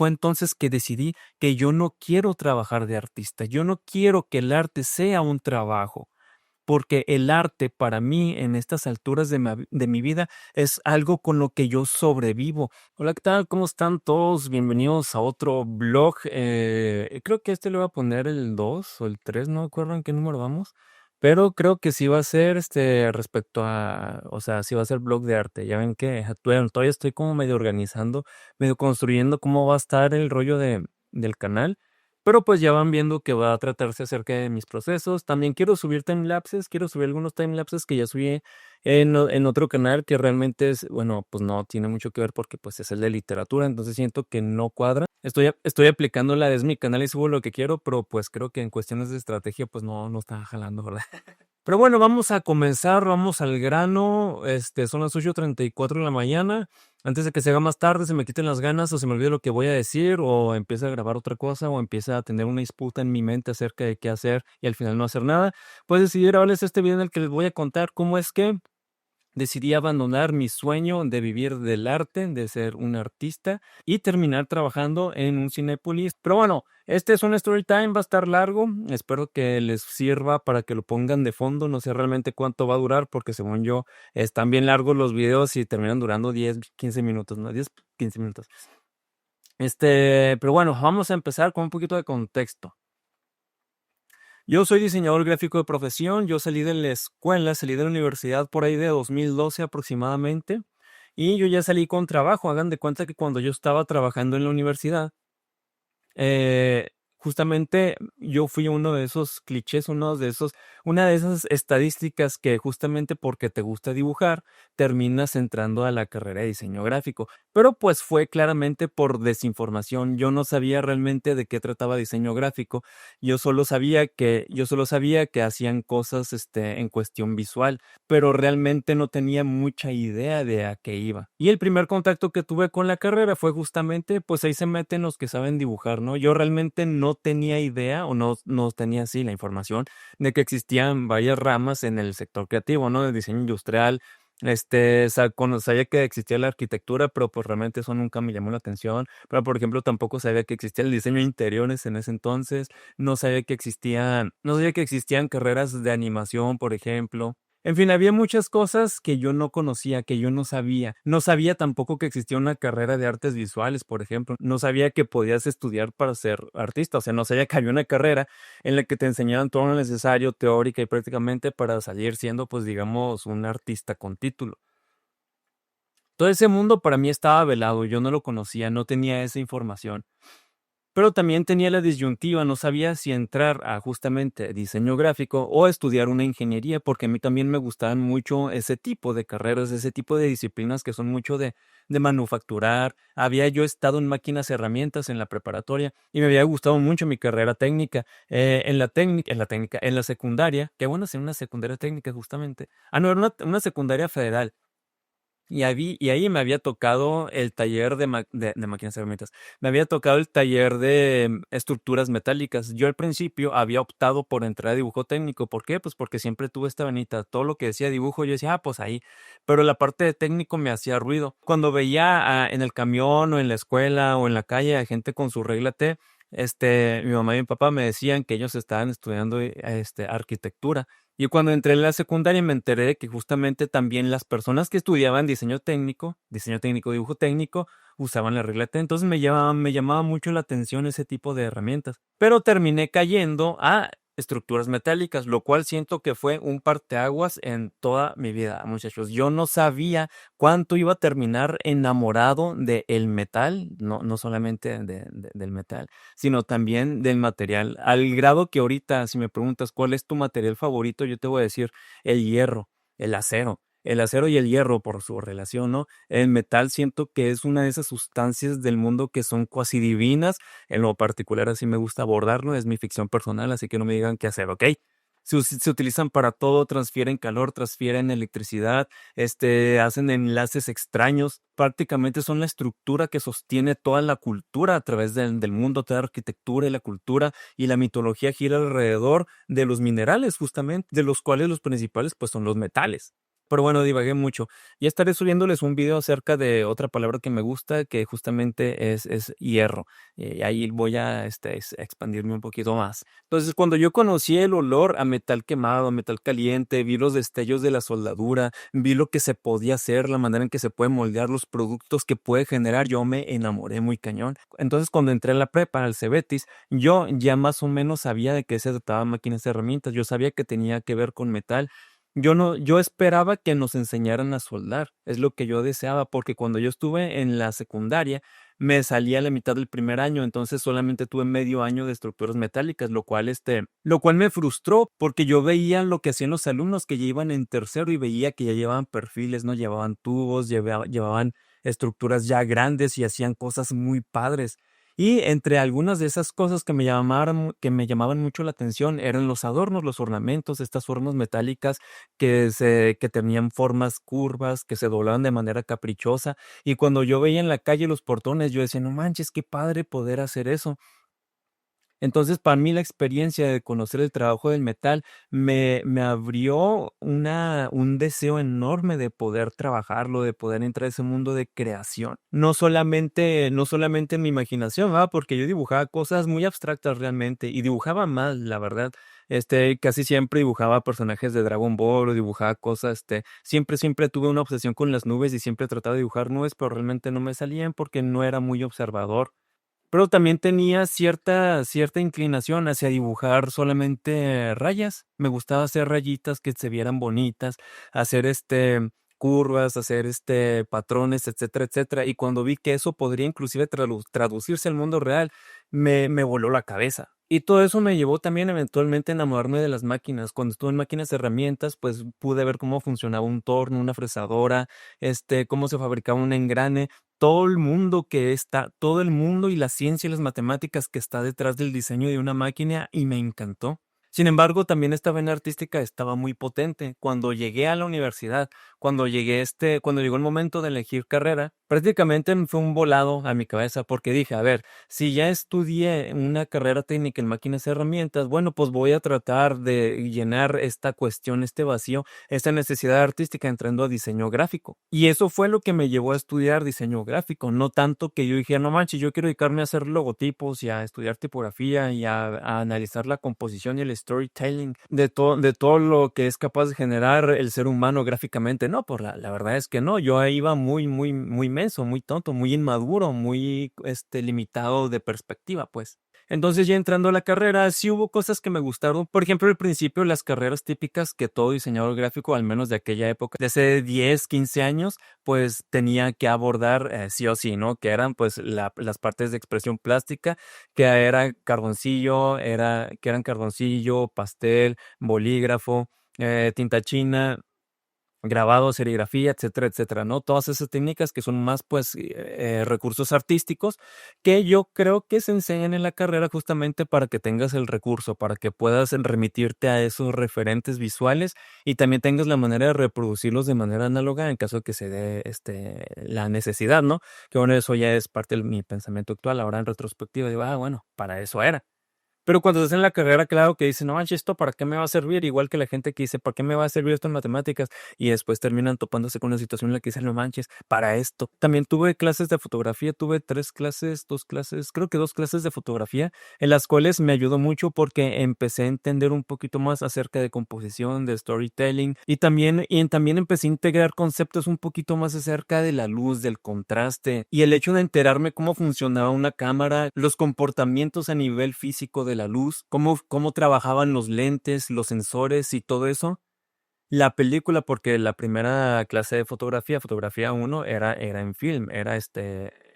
fue entonces que decidí que yo no quiero trabajar de artista, yo no quiero que el arte sea un trabajo, porque el arte para mí en estas alturas de mi vida es algo con lo que yo sobrevivo. Hola, ¿qué tal? ¿Cómo están todos? Bienvenidos a otro blog. Creo que le voy a poner el 2 o el 3, no me acuerdo en qué número vamos, pero creo que sí va a ser respecto a, o sea, sí va a ser blog de arte. Ya ven que todavía estoy como medio organizando, medio construyendo cómo va a estar el rollo del canal. Pero pues ya van viendo que va a tratarse acerca de mis procesos. También quiero subir timelapses, quiero subir algunos timelapses que ya subí en otro canal que realmente es, bueno, pues no tiene mucho que ver porque pues es el de literatura, entonces siento que no cuadra. Estoy aplicando la de mi canal y subo lo que quiero, pero pues creo que en cuestiones de estrategia pues no está jalando, ¿verdad? Pero bueno, vamos a comenzar, vamos al grano. Son las 8:34 de la mañana. Antes de que se haga más tarde, se me quiten las ganas o se me olvide lo que voy a decir o empiece a grabar otra cosa o empiece a tener una disputa en mi mente acerca de qué hacer y al final no hacer nada, pues decidí grabarles este video en el que les voy a contar cómo es que decidí abandonar mi sueño de vivir del arte, de ser un artista y terminar trabajando en un Cinépolis. Pero bueno, este es un story time, va a estar largo. Espero que les sirva para que lo pongan de fondo. No sé realmente cuánto va a durar porque según yo están bien largos los videos y terminan durando 10, 15 minutos, ¿no? 10, 15 minutos. Pero bueno, vamos a empezar con un poquito de contexto. Yo soy diseñador gráfico de profesión, yo salí de la escuela, salí de la universidad por ahí de 2012 aproximadamente, y yo ya salí con trabajo. Hagan de cuenta que cuando yo estaba trabajando en la universidad, eh, justamente yo fui uno de esos clichés, una de esas estadísticas que justamente porque te gusta dibujar, terminas entrando a la carrera de diseño gráfico. Pero pues fue claramente por desinformación. Yo no sabía realmente de qué trataba diseño gráfico. Yo solo sabía que hacían cosas en cuestión visual, pero realmente no tenía mucha idea de a qué iba. Y el primer contacto que tuve con la carrera fue justamente, pues ahí se meten los que saben dibujar, ¿no? Yo realmente no tenía idea o no tenía así la información de que existían varias ramas en el sector creativo, ¿no? De diseño industrial. Sabía que existía la arquitectura, pero pues realmente eso nunca me llamó la atención. Pero por ejemplo, tampoco sabía que existía el diseño de interiores en ese entonces. No sabía que existían carreras de animación, por ejemplo. En fin, había muchas cosas que yo no conocía, que yo no sabía. No sabía tampoco que existía una carrera de artes visuales, por ejemplo. No sabía que podías estudiar para ser artista. O sea, no sabía que había una carrera en la que te enseñaban todo lo necesario, teórica y prácticamente para salir siendo, pues digamos, un artista con título. Todo ese mundo para mí estaba velado, yo no lo conocía, no tenía esa información. Pero también tenía la disyuntiva, no sabía si entrar a justamente diseño gráfico o estudiar una ingeniería, porque a mí también me gustaban mucho ese tipo de carreras, ese tipo de disciplinas que son mucho de manufacturar. Había yo estado en máquinas herramientas en la preparatoria y me había gustado mucho mi carrera técnica. En la secundaria, qué bueno ser una secundaria técnica justamente. Ah, no, era una secundaria federal. Y ahí me había tocado el taller de máquinas y herramientas. Me había tocado el taller de estructuras metálicas. Yo al principio había optado por entrar a dibujo técnico. ¿Por qué? Pues porque siempre tuve esta venita. Todo lo que decía dibujo, yo decía, pues ahí. Pero la parte de técnico me hacía ruido. Cuando veía en el camión o en la escuela o en la calle a gente con su regla T, mi mamá y mi papá me decían que ellos estaban estudiando arquitectura. Y cuando entré en la secundaria me enteré de que justamente también las personas que estudiaban diseño técnico, dibujo técnico, usaban la regla T. Entonces me llamaba mucho la atención ese tipo de herramientas. Pero terminé cayendo a estructuras metálicas, lo cual siento que fue un parteaguas en toda mi vida, muchachos. Yo no sabía cuánto iba a terminar enamorado del metal, no solamente del metal, sino también del material, al grado que ahorita, si me preguntas cuál es tu material favorito, yo te voy a decir el hierro, el acero y el hierro por su relación, ¿no? El metal siento que es una de esas sustancias del mundo que son cuasi divinas. En lo particular así me gusta abordarlo, es mi ficción personal, así que no me digan qué hacer, ¿ok? Se utilizan para todo, transfieren calor, transfieren electricidad, hacen enlaces extraños. Prácticamente son la estructura que sostiene toda la cultura a través del mundo, toda la arquitectura y la cultura y la mitología gira alrededor de los minerales, justamente, de los cuales los principales pues son los metales. Pero bueno, divagué mucho. Ya estaré subiéndoles un video acerca de otra palabra que me gusta, que justamente es hierro. Ahí voy a expandirme un poquito más. Entonces, cuando yo conocí el olor a metal quemado, a metal caliente, vi los destellos de la soldadura, vi lo que se podía hacer, la manera en que se puede moldear los productos que puede generar, yo me enamoré muy cañón. Entonces, cuando entré a la prepa, al Cebetis, yo ya más o menos sabía de qué se trataba máquinas de herramientas. Yo sabía que tenía que ver con metal. Yo esperaba que nos enseñaran a soldar, es lo que yo deseaba, porque cuando yo estuve en la secundaria, me salía a la mitad del primer año, entonces solamente tuve medio año de estructuras metálicas, lo cual me frustró, porque yo veía lo que hacían los alumnos que ya iban en tercero y veía que ya llevaban perfiles, no llevaban tubos, llevaban estructuras ya grandes y hacían cosas muy padres. Y entre algunas de esas cosas que me llamaban mucho la atención eran los adornos, los ornamentos, estas formas metálicas que tenían formas curvas, que se doblaban de manera caprichosa. Y cuando yo veía en la calle los portones, yo decía, no manches, qué padre poder hacer eso. Entonces, para mí la experiencia de conocer el trabajo del metal me abrió un deseo enorme de poder trabajarlo, de poder entrar a ese mundo de creación. No solamente en mi imaginación, ¿verdad? Porque yo dibujaba cosas muy abstractas realmente y dibujaba mal, la verdad. Casi siempre dibujaba personajes de Dragon Ball o dibujaba cosas, siempre tuve una obsesión con las nubes y siempre trataba de dibujar nubes, pero realmente no me salían porque no era muy observador. Pero también tenía cierta inclinación hacia dibujar solamente rayas. Me gustaba hacer rayitas que se vieran bonitas, hacer curvas, hacer patrones, etcétera, etcétera. Y cuando vi que eso podría inclusive traducirse al mundo real, me voló la cabeza. Y todo eso me llevó también eventualmente a enamorarme de las máquinas. Cuando estuve en máquinas de herramientas, pues pude ver cómo funcionaba un torno, una fresadora, cómo se fabricaba un engrane, todo el mundo y la ciencia y las matemáticas que está detrás del diseño de una máquina y me encantó. Sin embargo, también esta vena artística estaba muy potente. Cuando llegué a la universidad, cuando llegó el momento de elegir carrera, prácticamente me fue un volado a mi cabeza porque dije, a ver, si ya estudié una carrera técnica en máquinas y herramientas, bueno, pues voy a tratar de llenar esta cuestión, este vacío, esta necesidad artística entrando a diseño gráfico. Y eso fue lo que me llevó a estudiar diseño gráfico, no tanto que yo dije, no manches, yo quiero dedicarme a hacer logotipos y a estudiar tipografía y a analizar la composición y el storytelling de todo lo que es capaz de generar el ser humano gráficamente. No, pues la verdad es que no, yo ahí iba muy, muy, muy menso, muy tonto, muy inmaduro, muy limitado de perspectiva, pues. Entonces ya entrando a la carrera, sí hubo cosas que me gustaron. Por ejemplo, al principio las carreras típicas que todo diseñador gráfico, al menos de aquella época, de hace 10, 15 años, pues tenía que abordar sí o sí, ¿no? Que eran pues las partes de expresión plástica, que eran carboncillo, pastel, bolígrafo, tinta china, grabado, serigrafía, etcétera, etcétera, ¿no? Todas esas técnicas que son más, pues, recursos artísticos que yo creo que se enseñan en la carrera justamente para que tengas el recurso, para que puedas remitirte a esos referentes visuales y también tengas la manera de reproducirlos de manera análoga en caso de que se dé, la necesidad, ¿no? Que bueno, eso ya es parte de mi pensamiento actual. Ahora en retrospectiva digo, bueno, para eso era. Pero cuando estás en la carrera, claro que dicen, no manches, ¿esto para qué me va a servir? Igual que la gente que dice, ¿para qué me va a servir esto en matemáticas? Y después terminan topándose con una situación en la que dicen, no manches, para esto. También tuve clases de fotografía, tuve 3 clases, 2 clases, creo que 2 clases de fotografía, en las cuales me ayudó mucho porque empecé a entender un poquito más acerca de composición, de storytelling, y también empecé a integrar conceptos un poquito más acerca de la luz, del contraste, y el hecho de enterarme cómo funcionaba una cámara, los comportamientos a nivel físico de la luz, cómo trabajaban los lentes, los sensores y todo eso. La película, porque la primera clase de fotografía 1 era en film, era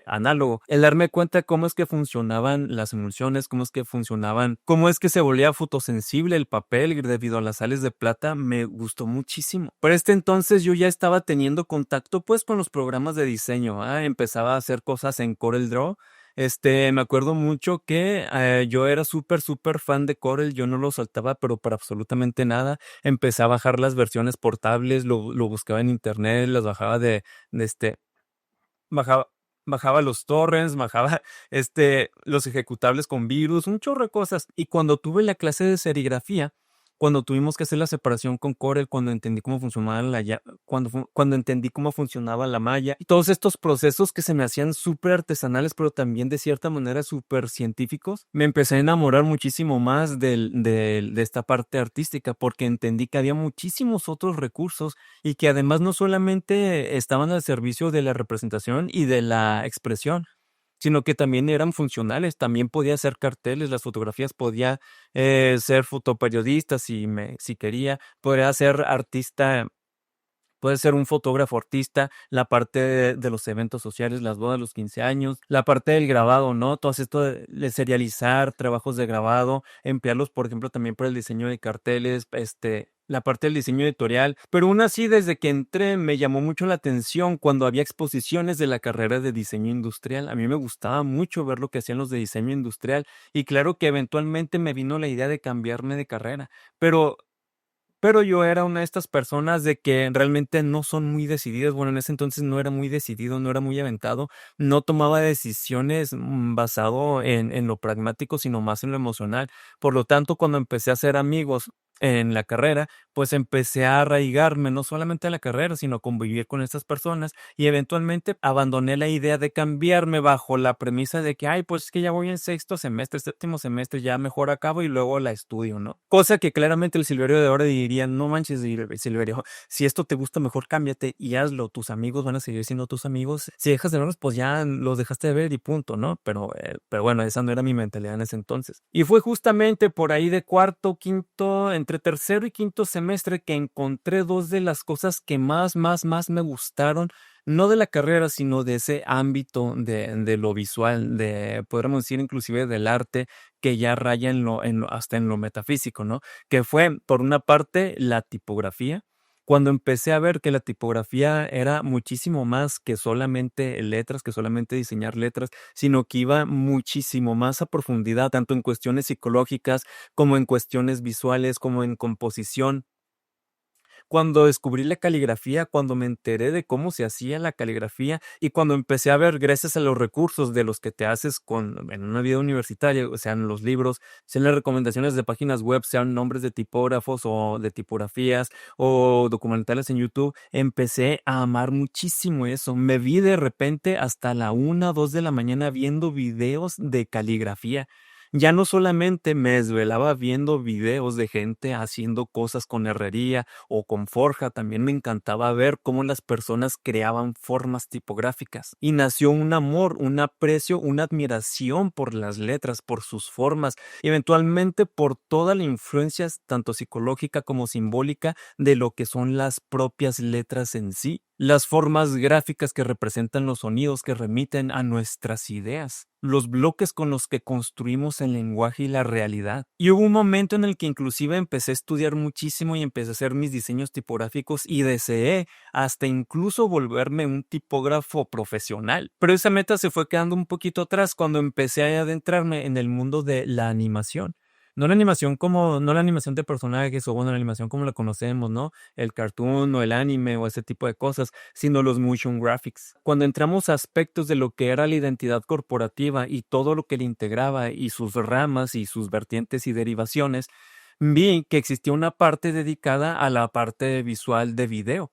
análogo. El darme cuenta cómo es que funcionaban las emulsiones, cómo es que se volvía fotosensible el papel debido a las sales de plata, me gustó muchísimo. Por este entonces yo ya estaba teniendo contacto pues con los programas de diseño, empezaba a hacer cosas en CorelDRAW. Me acuerdo mucho que yo era súper, súper fan de Corel, yo no lo soltaba, pero para absolutamente nada. Empecé a bajar las versiones portables, lo buscaba en internet, las bajaba de bajaba, bajaba los torrents, bajaba los ejecutables con virus, un chorro de cosas. Y cuando tuve la clase de serigrafía, cuando tuvimos que hacer la separación con Corel, cuando entendí cómo funcionaba cuando entendí cómo funcionaba la malla, y todos estos procesos que se me hacían súper artesanales, pero también de cierta manera súper científicos, me empecé a enamorar muchísimo más de esta parte artística, porque entendí que había muchísimos otros recursos y que además no solamente estaban al servicio de la representación y de la expresión, sino que también eran funcionales. También podía hacer carteles, las fotografías, podía ser fotoperiodista si quería, podría ser artista. Puede ser un fotógrafo artista, la parte de los eventos sociales, las bodas, los 15 años, la parte del grabado, ¿no? Todo esto de serializar trabajos de grabado, emplearlos, por ejemplo, también para el diseño de carteles, la parte del diseño editorial. Pero aún así, desde que entré, me llamó mucho la atención cuando había exposiciones de la carrera de diseño industrial. A mí me gustaba mucho ver lo que hacían los de diseño industrial y claro que eventualmente me vino la idea de cambiarme de carrera. Pero pero yo era una de estas personas de que realmente no son muy decididas. Bueno, en ese entonces no era muy decidido, no era muy aventado, no tomaba decisiones basado en lo pragmático, sino más en lo emocional. Por lo tanto, cuando empecé a hacer amigos en la carrera, pues empecé a arraigarme no solamente a la carrera, sino a convivir con estas personas y eventualmente abandoné la idea de cambiarme bajo la premisa de que, ay, pues es que ya voy en sexto semestre, séptimo semestre, ya mejor acabo y luego la estudio, ¿no? Cosa que claramente el Silverio de ahora diría, no manches, Silverio, si esto te gusta, mejor cámbiate y hazlo, tus amigos van a seguir siendo tus amigos, si dejas de verlos, pues ya los dejaste de ver y punto, ¿no? Pero bueno, esa no era mi mentalidad en ese entonces. Y fue justamente por ahí de cuarto, quinto, entre tercero y quinto semestre que encontré dos de las cosas que más me gustaron, no de la carrera, sino de ese ámbito de lo visual, podríamos decir inclusive del arte, que ya raya hasta en lo metafísico, ¿no? Que fue, por una parte, la tipografía. Cuando empecé a ver que la tipografía era muchísimo más que solamente letras, que solamente diseñar letras, sino que iba muchísimo más a profundidad, tanto en cuestiones psicológicas como en cuestiones visuales, como en composición. Cuando descubrí la caligrafía, cuando me enteré de cómo se hacía la caligrafía y cuando empecé a ver, gracias a los recursos de los que te haces en una vida universitaria, o sean los libros, sean las recomendaciones de páginas web, sean nombres de tipógrafos o de tipografías o documentales en YouTube, empecé a amar muchísimo eso. Me vi de repente hasta la 1, 2 de la mañana viendo videos de caligrafía. Ya no solamente me desvelaba viendo videos de gente haciendo cosas con herrería o con forja, también me encantaba ver cómo las personas creaban formas tipográficas. Y nació un amor, un aprecio, una admiración por las letras, por sus formas, y eventualmente por toda la influencia, tanto psicológica como simbólica, de lo que son las propias letras en sí. Las formas gráficas que representan los sonidos que remiten a nuestras ideas, los bloques con los que construimos el lenguaje y la realidad. Y hubo un momento en el que inclusive empecé a estudiar muchísimo y empecé a hacer mis diseños tipográficos y deseé hasta incluso volverme un tipógrafo profesional. Pero esa meta se fue quedando un poquito atrás cuando empecé a adentrarme en el mundo de la animación. No la animación de personajes o bueno, la animación como la conocemos, ¿no? El cartoon o el anime o ese tipo de cosas, sino los motion graphics. Cuando entramos a aspectos de lo que era la identidad corporativa y todo lo que le integraba y sus ramas y sus vertientes y derivaciones, vi que existía una parte dedicada a la parte visual de video.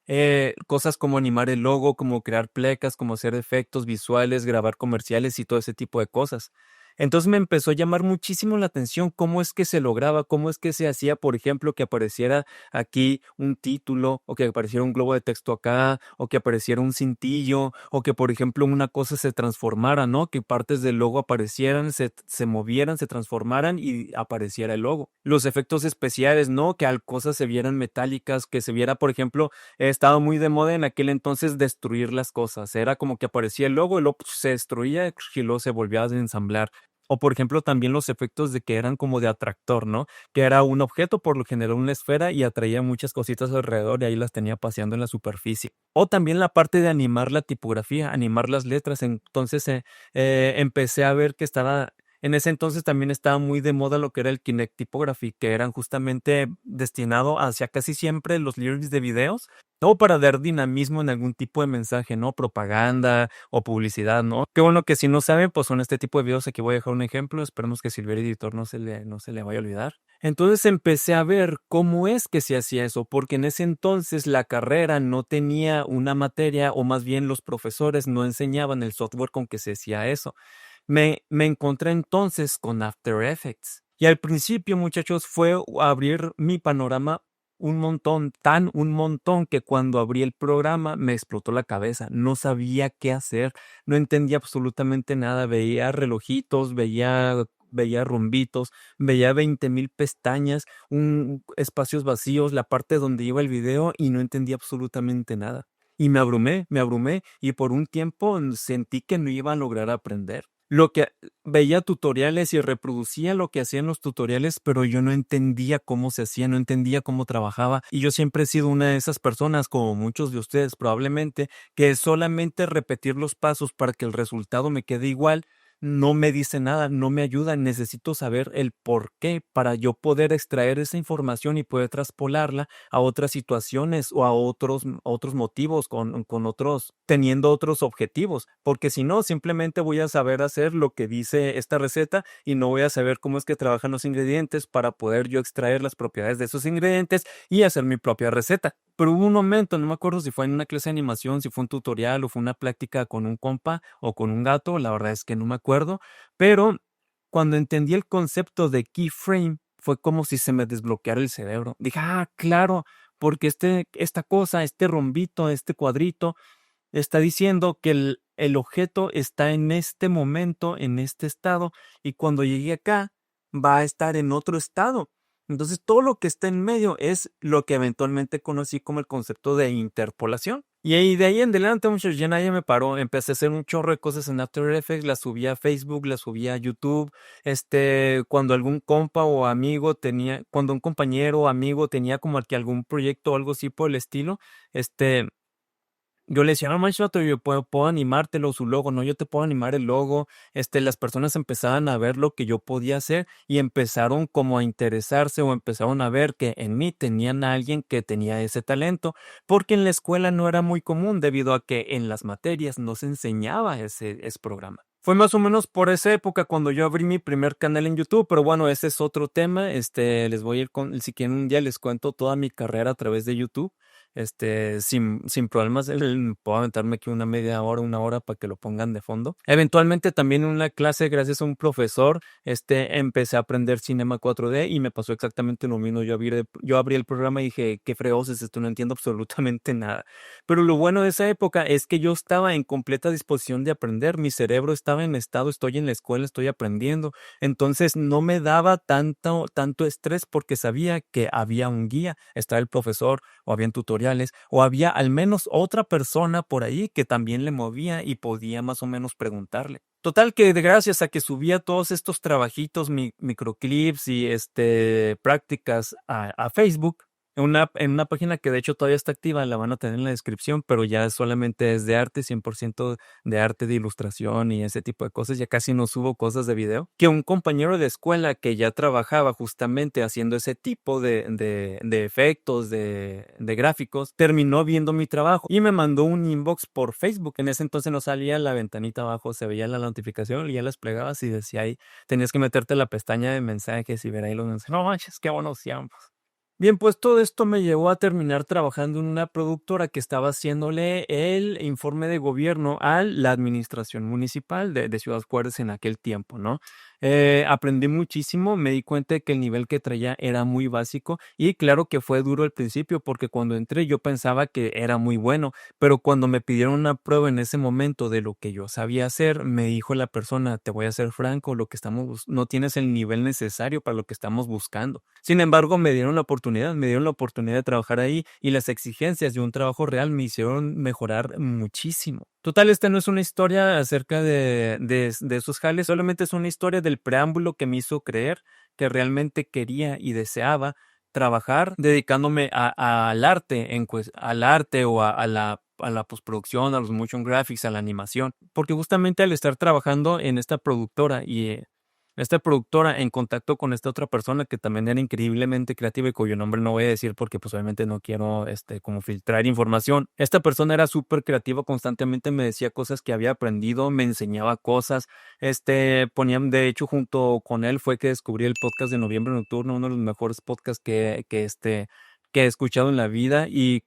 Cosas como animar el logo, como crear plecas, como hacer efectos visuales, grabar comerciales y todo ese tipo de cosas. Entonces me empezó a llamar muchísimo la atención cómo es que se lograba, cómo es que se hacía, por ejemplo, que apareciera aquí un título, o que apareciera un globo de texto acá, o que apareciera un cintillo, o que, por ejemplo, una cosa se transformara, ¿no? Que partes del logo aparecieran, se movieran, se transformaran y apareciera el logo. Los efectos especiales, ¿no? Que cosas se vieran metálicas, que se viera, por ejemplo, estaba muy de moda en aquel entonces destruir las cosas. Era como que aparecía el logo y luego se destruía y luego se volvía a ensamblar. O por ejemplo, también los efectos de que eran como de atractor, ¿no? Que era un objeto, por lo general una esfera, y atraía muchas cositas alrededor y ahí las tenía paseando en la superficie. O también la parte de animar la tipografía, animar las letras. Entonces empecé a ver que estaba En ese entonces también estaba muy de moda lo que era el Kinect Typography, que eran justamente destinado hacia casi siempre los lyrics de videos, o para dar dinamismo en algún tipo de mensaje, ¿no? Propaganda o publicidad, ¿no? Qué bueno que si no saben, pues son este tipo de videos. Aquí voy a dejar un ejemplo. Esperemos que Silver Editor no se le vaya a olvidar. Entonces empecé a ver cómo es que se hacía eso, porque en ese entonces la carrera no tenía una materia, o más bien los profesores no enseñaban el software con que se hacía eso. Me encontré entonces con After Effects. Y al principio, muchachos, fue abrir mi panorama un montón, un montón, que cuando abrí el programa me explotó la cabeza. No sabía qué hacer, no entendía absolutamente nada. Veía relojitos, veía rombitos, veía 20,000 pestañas, espacios vacíos, la parte donde iba el video, y no entendía absolutamente nada. Y me abrumé, y por un tiempo sentí que no iba a lograr aprender. Lo que veía tutoriales y reproducía lo que hacían los tutoriales, pero yo no entendía cómo se hacía, no entendía cómo trabajaba. Y yo siempre he sido una de esas personas, como muchos de ustedes probablemente, que solamente repetir los pasos para que el resultado me quede igual no me dice nada, no me ayuda. Necesito saber el por qué para yo poder extraer esa información y poder traspolarla a otras situaciones o a otros motivos, con otros, teniendo otros objetivos, porque si no, simplemente voy a saber hacer lo que dice esta receta y no voy a saber cómo es que trabajan los ingredientes para poder yo extraer las propiedades de esos ingredientes y hacer mi propia receta. Pero hubo un momento, no me acuerdo si fue en una clase de animación, si fue un tutorial o fue una práctica con un compa o con un gato, la verdad es que no me acuerdo, pero cuando entendí el concepto de keyframe, fue como si se me desbloqueara el cerebro. Dije, claro, porque esta cosa, este rombito, este cuadrito, está diciendo que el objeto está en este momento, en este estado, y cuando llegue acá, va a estar en otro estado. Entonces, todo lo que está en medio es lo que eventualmente conocí como el concepto de interpolación. Y ahí, de ahí en adelante, muchachos, ya nadie me paró. Empecé a hacer un chorro de cosas en After Effects, las subí a Facebook, las subí a YouTube. Cuando algún compa o amigo cuando un compañero o amigo tenía como que algún proyecto o algo así por el estilo, yo le decía, no manches, vato, yo puedo animártelo, su logo, no, yo te puedo animar el logo. Las personas empezaban a ver lo que yo podía hacer y empezaron como a interesarse, o empezaron a ver que en mí tenían a alguien que tenía ese talento, porque en la escuela no era muy común debido a que en las materias no se enseñaba ese programa. Fue más o menos por esa época cuando yo abrí mi primer canal en YouTube, pero bueno, ese es otro tema. Les voy a ir si quieren un día les cuento toda mi carrera a través de YouTube. Sin problemas. Puedo aventarme aquí una media hora, una hora para que lo pongan de fondo. Eventualmente también en una clase, gracias a un profesor, empecé a aprender Cinema 4D y me pasó exactamente lo mismo. Yo abrí el programa y dije, qué freos es esto, no entiendo absolutamente nada. Pero lo bueno de esa época es que yo estaba en completa disposición de aprender. Mi cerebro estaba en estado, estoy en la escuela, estoy aprendiendo. Entonces no me daba tanto estrés porque sabía que había un guía, estaba el profesor, o habían tutoriales, o había al menos otra persona por ahí que también le movía y podía más o menos preguntarle. Total que gracias a que subía todos estos trabajitos, microclips y prácticas a Facebook, en una página que de hecho todavía está activa, la van a tener en la descripción, pero ya solamente es de arte, 100% de arte, de ilustración y ese tipo de cosas. Ya casi no subo cosas de video. Que un compañero de escuela que ya trabajaba justamente haciendo ese tipo de efectos, de gráficos, terminó viendo mi trabajo y me mandó un inbox por Facebook. En ese entonces no salía la ventanita abajo, se veía la notificación y ya la desplegabas y decía ahí, tenías que meterte en la pestaña de mensajes y ver ahí los mensajes. No manches, qué buenos tiempos. Bien, pues todo esto me llevó a terminar trabajando en una productora que estaba haciéndole el informe de gobierno a la administración municipal de Ciudad Juárez en aquel tiempo, ¿no? Aprendí muchísimo, me di cuenta de que el nivel que traía era muy básico y claro que fue duro al principio porque cuando entré yo pensaba que era muy bueno, pero cuando me pidieron una prueba en ese momento de lo que yo sabía hacer, me dijo la persona, te voy a ser franco, no tienes el nivel necesario para lo que estamos buscando. Sin embargo, me dieron la oportunidad de trabajar ahí y las exigencias de un trabajo real me hicieron mejorar muchísimo. Total, esta no es una historia acerca de esos jales, solamente es una historia del preámbulo que me hizo creer que realmente quería y deseaba trabajar dedicándome al arte, al arte o a la postproducción, a los motion graphics, a la animación, porque justamente al estar trabajando en esta productora esta productora en contacto con esta otra persona que también era increíblemente creativa y cuyo nombre no voy a decir porque pues obviamente no quiero como filtrar información. Esta persona era súper creativa, constantemente me decía cosas que había aprendido, me enseñaba cosas, ponían, de hecho junto con él fue que descubrí el podcast de Noviembre Nocturno, uno de los mejores podcasts que he escuchado en la vida y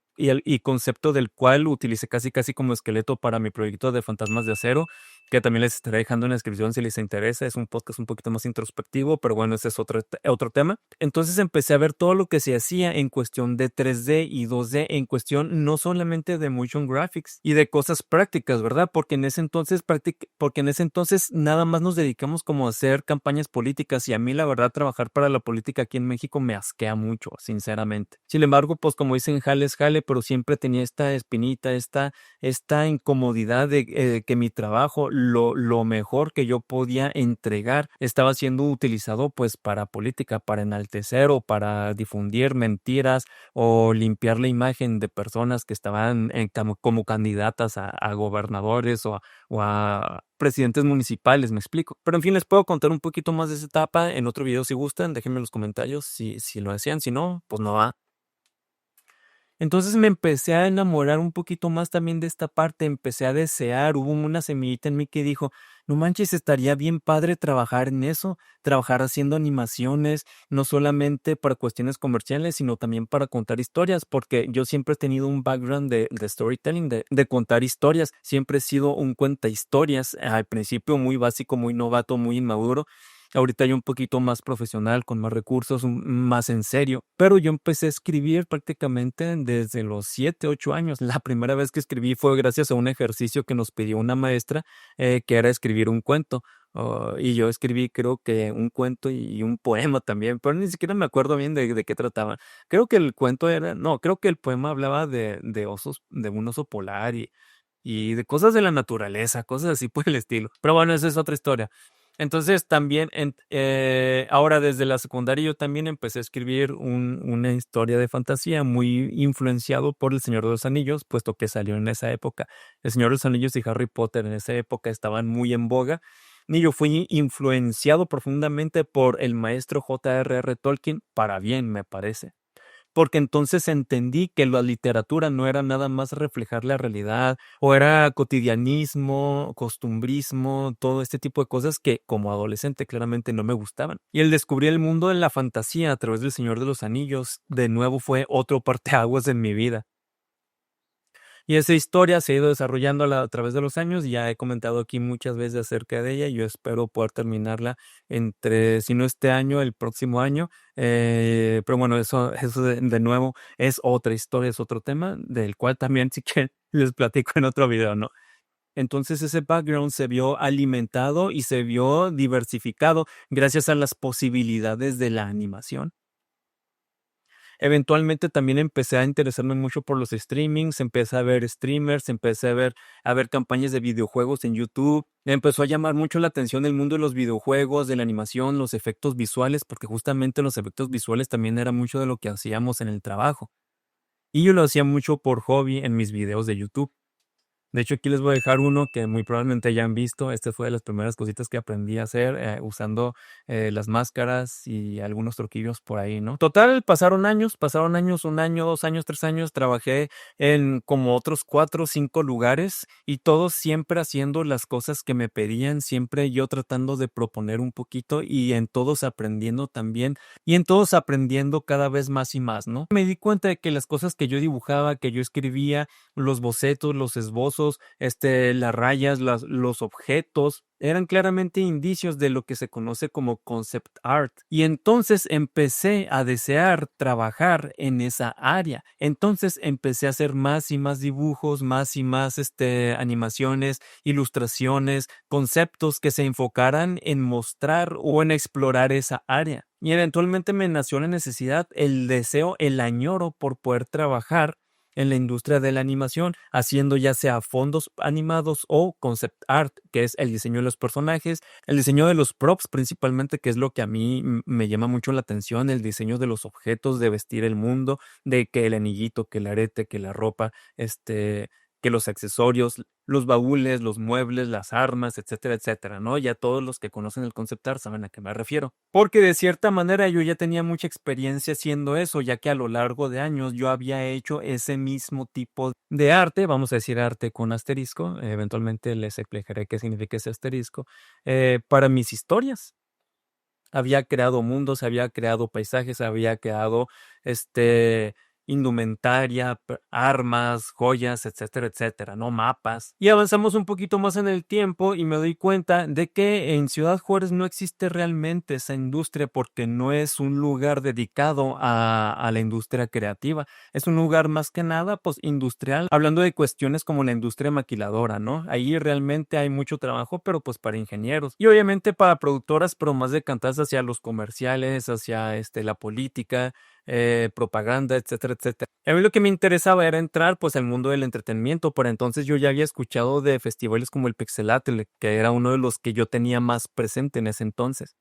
concepto del cual utilicé casi casi como esqueleto para mi proyecto de Fantasmas de Acero, que también les estaré dejando en la descripción si les interesa. Es un podcast un poquito más introspectivo, pero bueno, ese es otro tema. Entonces empecé a ver todo lo que se hacía en cuestión de 3D y 2D, en cuestión no solamente de motion graphics y de cosas prácticas, ¿verdad? Porque en ese entonces nada más nos dedicamos como a hacer campañas políticas y a mí la verdad trabajar para la política aquí en México me asquea mucho, sinceramente. Sin embargo, pues como dicen, jale es jale, pero siempre tenía esta espinita, esta incomodidad de que mi trabajo, lo mejor que yo podía entregar, estaba siendo utilizado pues para política, para enaltecer o para difundir mentiras o limpiar la imagen de personas que estaban como candidatas a gobernadores o a presidentes municipales, me explico. Pero en fin, les puedo contar un poquito más de esa etapa en otro video si gustan, déjenme en los comentarios si lo desean, si no, pues no va. Entonces me empecé a enamorar un poquito más también de esta parte, empecé a desear, hubo una semillita en mí que dijo, no manches, estaría bien padre trabajar en eso, trabajar haciendo animaciones, no solamente para cuestiones comerciales, sino también para contar historias, porque yo siempre he tenido un background de storytelling, de contar historias, siempre he sido un cuenta historias, al principio muy básico, muy novato, muy inmaduro. Ahorita ya un poquito más profesional, con más recursos, más en serio. Pero yo empecé a escribir prácticamente desde los 7, 8 años. La primera vez que escribí fue gracias a un ejercicio que nos pidió una maestra, que era escribir un cuento. Y yo escribí creo que un cuento y un poema también, pero ni siquiera me acuerdo bien de qué trataba. Creo que el cuento era, no, creo que el poema hablaba de osos, de un oso polar y de cosas de la naturaleza, cosas así por el estilo. Pero bueno, esa es otra historia. Entonces también, ahora desde la secundaria yo también empecé a escribir una historia de fantasía muy influenciado por El Señor de los Anillos, puesto que salió en esa época. El Señor de los Anillos y Harry Potter en esa época estaban muy en boga. Y yo fui influenciado profundamente por el maestro J.R.R. Tolkien, para bien, me parece, porque entonces entendí que la literatura no era nada más reflejar la realidad, o era cotidianismo, costumbrismo, todo este tipo de cosas que como adolescente claramente no me gustaban. Y el descubrir el mundo de la fantasía a través del Señor de los Anillos, de nuevo fue otro parteaguas en mi vida. Y esa historia se ha ido desarrollando a través de los años, ya he comentado aquí muchas veces acerca de ella, y yo espero poder terminarla entre, si no este año, el próximo año, pero bueno, eso de nuevo es otra historia, es otro tema, del cual también si quieren les platico en otro video, ¿no? Entonces ese background se vio alimentado y se vio diversificado gracias a las posibilidades de la animación. Eventualmente también empecé a interesarme mucho por los streamings, empecé a ver streamers, empecé a ver campañas de videojuegos en YouTube. Me empezó a llamar mucho la atención el mundo de los videojuegos, de la animación, los efectos visuales, porque justamente los efectos visuales también era mucho de lo que hacíamos en el trabajo. Y yo lo hacía mucho por hobby en mis videos de YouTube. De hecho, aquí les voy a dejar uno que muy probablemente ya han visto. Este fue de las primeras cositas que aprendí a hacer, usando las máscaras y algunos truquillos por ahí, ¿no? Total, pasaron años, 1 año, 2 años, 3 años. Trabajé en como otros 4 o 5 lugares y todos siempre haciendo las cosas que me pedían, siempre yo tratando de proponer un poquito y en todos aprendiendo también y en todos aprendiendo cada vez más y más, ¿no? Me di cuenta de que las cosas que yo dibujaba, que yo escribía, los bocetos, los esbozos, las rayas, los objetos, eran claramente indicios de lo que se conoce como concept art. Y entonces empecé a desear trabajar en esa área. Entonces empecé a hacer más y más dibujos, más y más animaciones, ilustraciones, conceptos que se enfocaran en mostrar o en explorar esa área. Y eventualmente me nació la necesidad, el deseo, el añoro por poder trabajar en la industria de la animación, haciendo ya sea fondos animados o concept art, que es el diseño de los personajes, el diseño de los props principalmente, que es lo que a mí me llama mucho la atención, el diseño de los objetos, de vestir el mundo, de que el anillito, que el arete, que la ropa, que los accesorios, los baúles, los muebles, las armas, etcétera, etcétera, ¿no? Ya todos los que conocen el concept art saben a qué me refiero. Porque de cierta manera yo ya tenía mucha experiencia haciendo eso, ya que a lo largo de años yo había hecho ese mismo tipo de arte, vamos a decir arte con asterisco, eventualmente les explicaré qué significa ese asterisco, para mis historias. Había creado mundos, había creado paisajes, había creado, este, indumentaria, armas, joyas, etcétera, etcétera, ¿no? Mapas. Y avanzamos un poquito más en el tiempo y me doy cuenta de que en Ciudad Juárez no existe realmente esa industria porque no es un lugar dedicado a la industria creativa. Es un lugar más que nada, pues, industrial, hablando de cuestiones como la industria maquiladora, ¿no? Ahí realmente hay mucho trabajo, pero pues para ingenieros. Y obviamente para productoras, pero más decantadas hacia los comerciales, hacia la política, propaganda, etcétera, etcétera. A mí lo que me interesaba era entrar pues al mundo del entretenimiento. Por entonces yo ya había escuchado de festivales como el Pixelatl, que era uno de los que yo tenía más presente en ese entonces.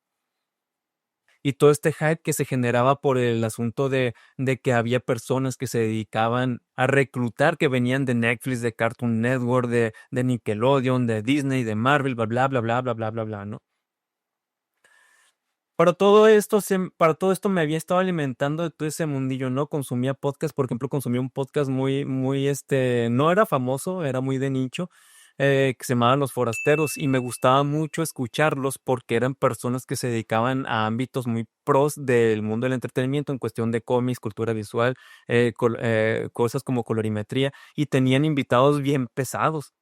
Y todo este hype que se generaba por el asunto de que había personas que se dedicaban a reclutar, que venían de Netflix, de Cartoon Network, de Nickelodeon, de Disney, de Marvel, bla, bla, bla, bla, bla, bla, bla, bla, ¿no? Para todo esto me había estado alimentando de todo ese mundillo, ¿no? Consumía podcast, por ejemplo, consumía un podcast muy, no era famoso, era muy de nicho, que se llamaba Los Forasteros, y me gustaba mucho escucharlos porque eran personas que se dedicaban a ámbitos muy pros del mundo del entretenimiento en cuestión de cómics, cultura visual, cosas como colorimetría, y tenían invitados bien pesados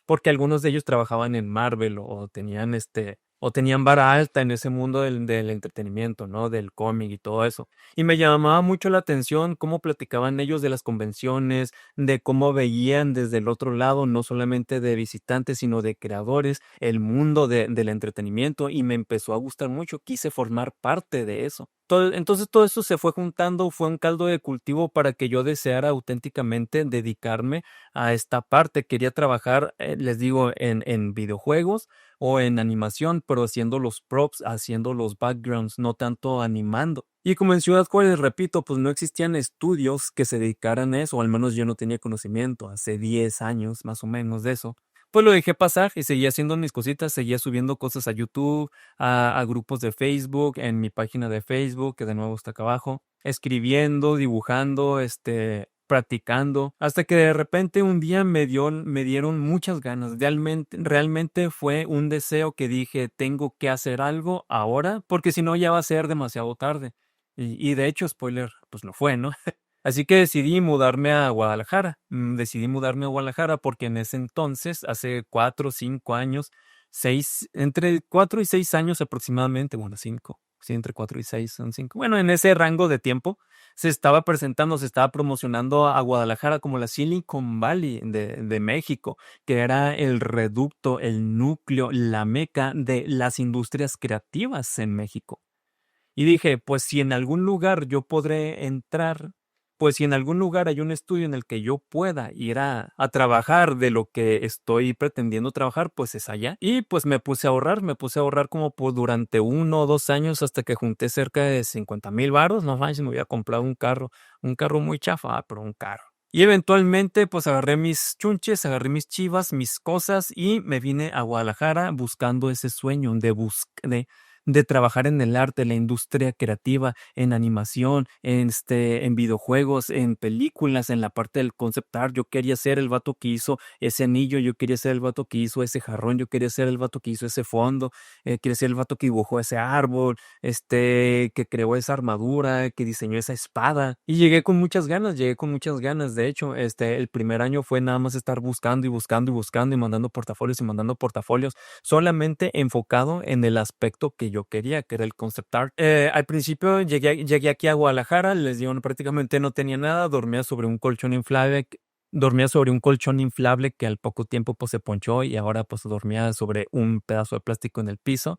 porque algunos de ellos trabajaban en Marvel o tenían vara alta en ese mundo del entretenimiento, ¿no? Del cómic y todo eso. Y me llamaba mucho la atención cómo platicaban ellos de las convenciones, de cómo veían desde el otro lado, no solamente de visitantes, sino de creadores, el mundo del entretenimiento, y me empezó a gustar mucho. Quise formar parte de eso. Entonces todo eso se fue juntando, fue un caldo de cultivo para que yo deseara auténticamente dedicarme a esta parte. Quería trabajar, les digo, en videojuegos o en animación, pero haciendo los props, haciendo los backgrounds, no tanto animando. Y como en Ciudad Juárez, repito, pues no existían estudios que se dedicaran a eso, o al menos yo no tenía conocimiento, hace 10 años más o menos de eso. Pues lo dejé pasar y seguía haciendo mis cositas, seguía subiendo cosas a YouTube, a grupos de Facebook, en mi página de Facebook, que de nuevo está acá abajo, escribiendo, dibujando, practicando, hasta que de repente un día me dieron muchas ganas. Realmente fue un deseo que dije, tengo que hacer algo ahora, porque si no ya va a ser demasiado tarde. Y de hecho, spoiler, pues no fue, ¿no? Así que decidí mudarme a Guadalajara. Decidí mudarme a Guadalajara porque en ese entonces, hace 4, 5 años, entre 4 y 6 años aproximadamente, bueno, 5, sí, entre 4 y 6 son 5. Bueno, en ese rango de tiempo se estaba promocionando a Guadalajara como la Silicon Valley de México, que era el reducto, el núcleo, la meca de las industrias creativas en México. Y dije, pues si en algún lugar yo podré entrar, pues si en algún lugar hay un estudio en el que yo pueda ir a trabajar de lo que estoy pretendiendo trabajar, pues es allá. Y pues me puse a ahorrar como por durante 1 o 2 años hasta que junté cerca de 50,000 varos. No manches, me había comprado un carro muy chafa, pero un carro. Y eventualmente, pues agarré mis chunches, agarré mis chivas, mis cosas y me vine a Guadalajara buscando ese sueño de trabajar en el arte, la industria creativa, en animación, en videojuegos, en películas, en la parte del concept art. Yo quería ser el vato que hizo ese anillo, yo quería ser el vato que hizo ese jarrón, yo quería ser el vato que hizo ese fondo, quería ser el vato que dibujó ese árbol, que creó esa armadura, que diseñó esa espada. Y llegué con muchas ganas. De hecho, el primer año fue nada más estar buscando y buscando y buscando y mandando portafolios, solamente enfocado en el aspecto que yo quería, que era el concept art. Al principio llegué aquí a Guadalajara, les digo, prácticamente no tenía nada, dormía sobre un colchón inflable que al poco tiempo pues se ponchó y ahora pues dormía sobre un pedazo de plástico en el piso.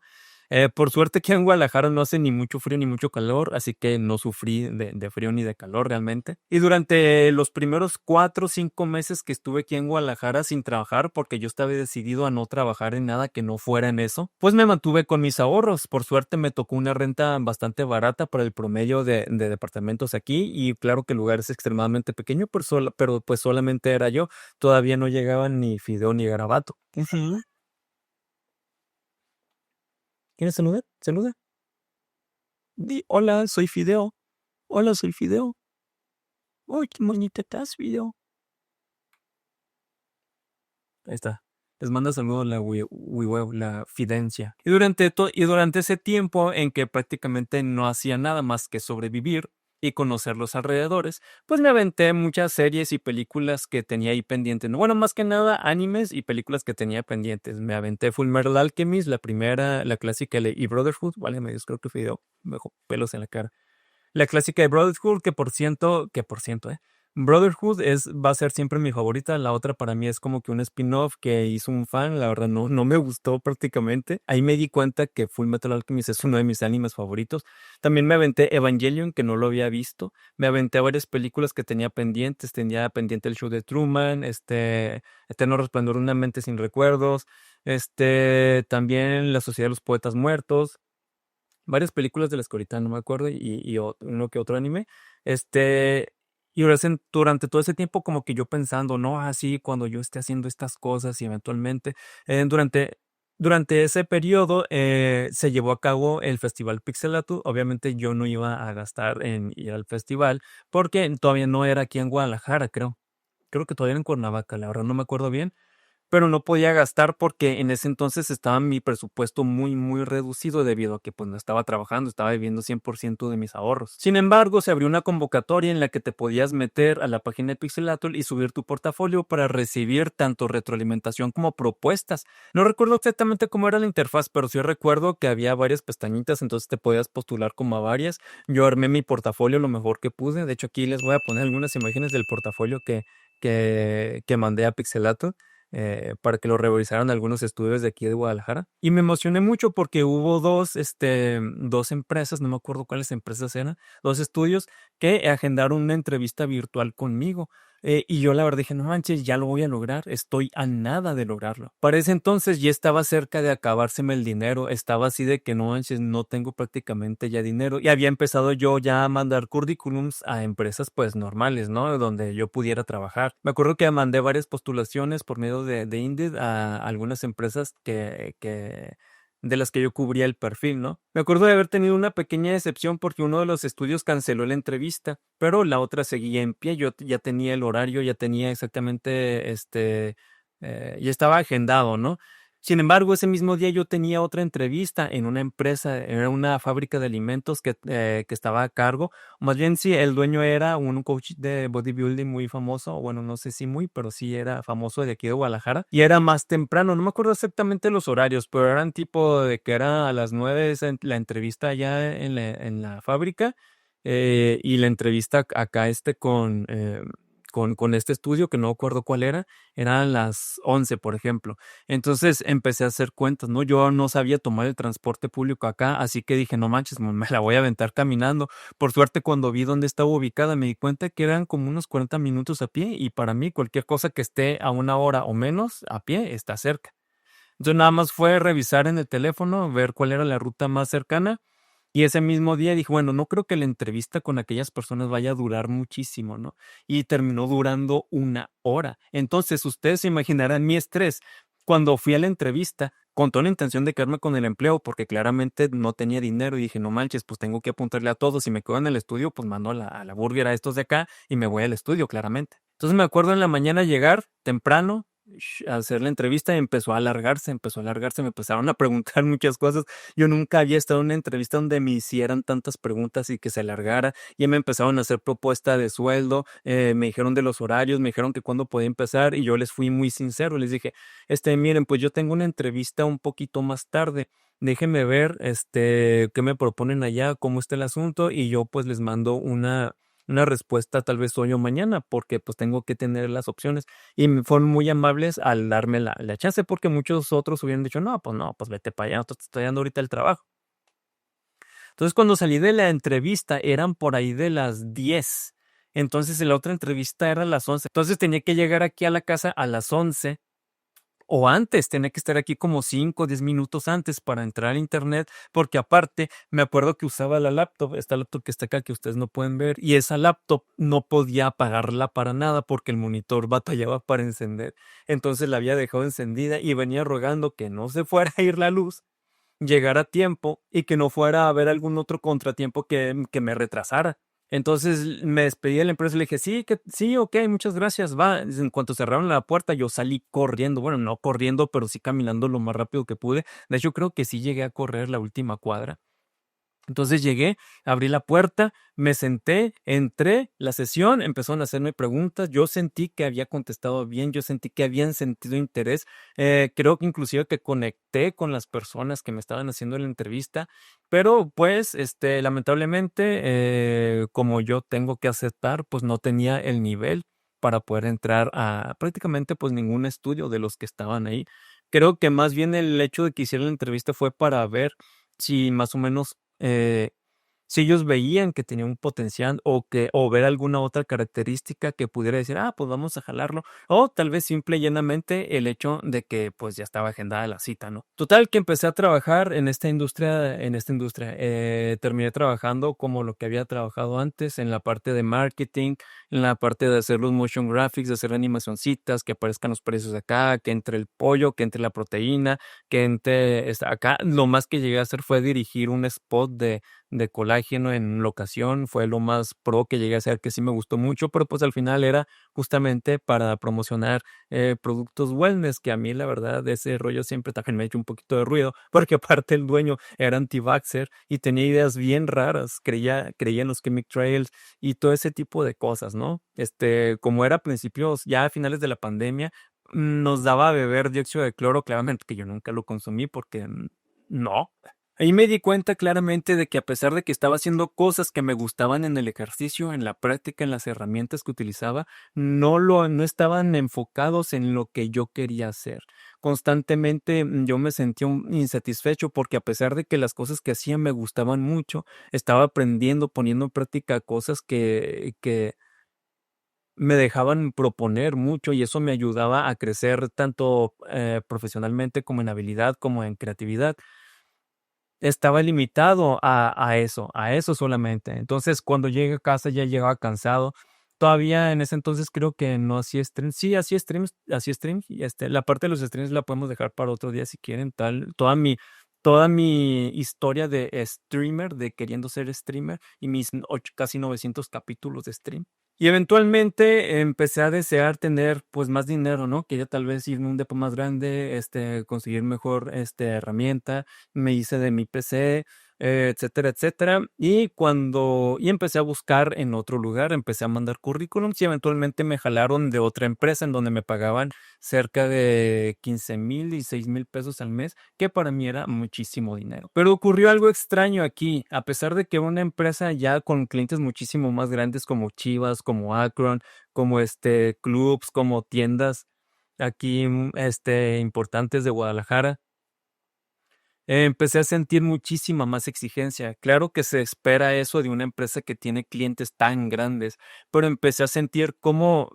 Por suerte aquí en Guadalajara no hace ni mucho frío ni mucho calor, así que no sufrí de frío ni de calor realmente. Y durante los primeros 4 o 5 meses que estuve aquí en Guadalajara sin trabajar, porque yo estaba decidido a no trabajar en nada que no fuera en eso, pues me mantuve con mis ahorros. Por suerte me tocó una renta bastante barata para el promedio de departamentos aquí y claro que el lugar es extremadamente pequeño, pero pues solamente era yo. Todavía no llegaban ni fideo ni garabato. Ujú. ¿Quieres saludar? Saluda. Di, hola, soy Fideo. Hola, soy Fideo. Uy, qué bonita estás, Fideo. Ahí está. Les manda saludos la la Fidencia. Y durante ese tiempo en que prácticamente no hacía nada más que sobrevivir y conocer los alrededores, pues me aventé muchas series y películas que tenía ahí pendientes. ¿No? Bueno, más que nada animes y películas que tenía pendientes. Me aventé Fullmetal Alchemist, la primera, la clásica y Brotherhood. Vale, me Dios, creo que Fideo me dejó pelos en la cara. La clásica de Brotherhood, Brotherhood va a ser siempre mi favorita. La otra para mí es como que un spin-off que hizo un fan. La verdad no me gustó prácticamente. Ahí me di cuenta que Full Metal Alchemist es uno de mis animes favoritos. También me aventé Evangelion, que no lo había visto. Me aventé varias películas que tenía pendientes. Tenía pendiente el show de Truman, Eterno Resplandor de una mente sin recuerdos, también La Sociedad de los Poetas Muertos, varias películas de las que ahorita no me acuerdo y uno que otro anime. Este, y durante todo ese tiempo como que yo pensando, no, así cuando yo esté haciendo estas cosas y eventualmente, eh, durante, durante ese periodo se llevó a cabo el Festival Pixelatu. Obviamente yo no iba a gastar en ir al festival porque todavía no era aquí en Guadalajara, creo. Creo que todavía era en Cuernavaca, la verdad no me acuerdo bien, pero no podía gastar porque en ese entonces estaba mi presupuesto muy, muy reducido debido a que pues no estaba trabajando, estaba viviendo 100% de mis ahorros. Sin embargo, se abrió una convocatoria en la que te podías meter a la página de Pixelatl y subir tu portafolio para recibir tanto retroalimentación como propuestas. No recuerdo exactamente cómo era la interfaz, pero sí recuerdo que había varias pestañitas, entonces te podías postular como a varias. Yo armé mi portafolio lo mejor que pude. De hecho, aquí les voy a poner algunas imágenes del portafolio que mandé a Pixelatl para que lo revisaran algunos estudios de aquí de Guadalajara. Y me emocioné mucho porque hubo dos empresas, no me acuerdo cuáles empresas eran, dos estudios que agendaron una entrevista virtual conmigo. Y yo la verdad dije, no manches, ya lo voy a lograr, estoy a nada de lograrlo. Para ese entonces ya estaba cerca de acabárseme el dinero, estaba así de que no manches, no tengo prácticamente ya dinero. Y había empezado yo ya a mandar currículums a empresas pues normales, ¿no? Donde yo pudiera trabajar. Me acuerdo que mandé varias postulaciones por medio de Indeed a algunas empresas de las que yo cubría el perfil, ¿no? Me acuerdo de haber tenido una pequeña decepción porque uno de los estudios canceló la entrevista, pero la otra seguía en pie. Yo ya tenía el horario, ya tenía exactamente, ya estaba agendado, ¿no? Sin embargo, ese mismo día yo tenía otra entrevista en una empresa, era una fábrica de alimentos que estaba a cargo. Más bien sí, el dueño era un coach de bodybuilding muy famoso, bueno, no sé si muy, pero sí era famoso de aquí de Guadalajara. Y era más temprano, no me acuerdo exactamente los horarios, pero eran tipo de que era a las 9 la entrevista allá en la fábrica, y la entrevista acá con este estudio, que no me acuerdo cuál era, eran las 11, por ejemplo. Entonces empecé a hacer cuentas, ¿no? Yo no sabía tomar el transporte público acá, así que dije, no manches, me la voy a aventar caminando. Por suerte, cuando vi dónde estaba ubicada, me di cuenta que eran como unos 40 minutos a pie y para mí cualquier cosa que esté a una hora o menos a pie está cerca. Entonces nada más fue revisar en el teléfono, ver cuál era la ruta más cercana y ese mismo día dije, bueno, no creo que la entrevista con aquellas personas vaya a durar muchísimo, ¿no? Y terminó durando 1 hora. Entonces ustedes se imaginarán mi estrés cuando fui a la entrevista con toda la intención de quedarme con el empleo porque claramente no tenía dinero y dije, no manches, pues tengo que apuntarle a todos. Si me quedo en el estudio, pues mando a la burger a estos de acá y me voy al estudio, claramente. Entonces me acuerdo en la mañana llegar temprano, a hacer la entrevista y empezó a alargarse, me empezaron a preguntar muchas cosas. Yo nunca había estado en una entrevista donde me hicieran tantas preguntas y que se alargara. Ya me empezaron a hacer propuesta de sueldo, me dijeron de los horarios, me dijeron que cuándo podía empezar y yo les fui muy sincero, les dije, miren, pues yo tengo una entrevista un poquito más tarde. Déjenme ver, qué me proponen allá, cómo está el asunto y yo pues les mando una respuesta tal vez hoy o mañana, porque pues tengo que tener las opciones. Y fueron muy amables al darme la chance, porque muchos otros hubieran dicho, no, pues vete para allá, no te estoy dando ahorita el trabajo. Entonces, cuando salí de la entrevista, eran por ahí de las 10. Entonces, la otra entrevista era a las 11. Entonces, tenía que llegar aquí a la casa a las 11 o antes, tenía que estar aquí como 5 o 10 minutos antes para entrar a internet, porque aparte, me acuerdo que usaba la laptop, esta laptop que está acá, que ustedes no pueden ver, y esa laptop no podía apagarla para nada porque el monitor batallaba para encender. Entonces, la había dejado encendida y venía rogando que no se fuera a ir la luz, llegar a tiempo y que no fuera a haber algún otro contratiempo que me retrasara. Entonces me despedí de la empresa y le dije, sí, sí, ok, muchas gracias, va. En cuanto cerraron la puerta, yo salí corriendo, bueno, no corriendo, pero sí caminando lo más rápido que pude. De hecho, creo que sí llegué a correr la última cuadra. Entonces llegué, abrí la puerta, me senté, entré, la sesión, empezaron a hacerme preguntas, yo sentí que había contestado bien, yo sentí que habían sentido interés, creo que inclusive que conecté con las personas que me estaban haciendo la entrevista, pero pues, lamentablemente, como yo tengo que aceptar, pues no tenía el nivel para poder entrar a prácticamente pues ningún estudio de los que estaban ahí. Creo que más bien el hecho de que hiciera la entrevista fue para ver si más o menos si ellos veían que tenía un potencial o ver alguna otra característica que pudiera decir, pues vamos a jalarlo, o tal vez simple y llanamente el hecho de que pues ya estaba agendada la cita, ¿no? Total que empecé a trabajar en esta industria, terminé trabajando como lo que había trabajado antes en la parte de marketing, en la parte de hacer los motion graphics, de hacer animacioncitas, que aparezcan los precios acá, que entre el pollo, que entre la proteína, que entre acá. Lo más que llegué a hacer fue dirigir un spot de colágeno en locación, fue lo más pro que llegué a hacer, que sí me gustó mucho, pero pues al final era justamente para promocionar productos wellness, que a mí la verdad ese rollo siempre también me ha hecho un poquito de ruido, porque aparte el dueño era anti-vaxxer y tenía ideas bien raras, creía en los chemtrails y todo ese tipo de cosas, ¿no? Como era a principios, ya a finales de la pandemia, nos daba a beber dióxido de cloro, claramente que yo nunca lo consumí porque no. Ahí me di cuenta claramente de que a pesar de que estaba haciendo cosas que me gustaban en el ejercicio, en la práctica, en las herramientas que utilizaba, no estaban enfocados en lo que yo quería hacer. Constantemente yo me sentía insatisfecho porque a pesar de que las cosas que hacía me gustaban mucho, estaba aprendiendo, poniendo en práctica cosas que me dejaban proponer mucho y eso me ayudaba a crecer tanto profesionalmente como en habilidad, como en creatividad. Estaba limitado a eso solamente. Entonces, cuando llegué a casa ya llegaba cansado. Todavía en ese entonces creo que no hacía streams. Sí, hacía streams y la parte de los streams la podemos dejar para otro día si quieren, tal. Toda mi historia de streamer, de queriendo ser streamer y mis casi 900 capítulos de stream. Y eventualmente empecé a desear tener, pues, más dinero, ¿no? Quería tal vez irme a un depo más grande, conseguir mejor, herramienta. Me hice de mi PC, etcétera, etcétera. Y empecé a buscar en otro lugar, empecé a mandar currículums y eventualmente me jalaron de otra empresa en donde me pagaban cerca de 15,000 y 6,000 pesos al mes, que para mí era muchísimo dinero. Pero ocurrió algo extraño aquí, a pesar de que una empresa ya con clientes muchísimo más grandes como Chivas, como Akron, como clubs, como tiendas aquí, importantes de Guadalajara, empecé a sentir muchísima más exigencia. Claro que se espera eso de una empresa que tiene clientes tan grandes, pero empecé a sentir cómo,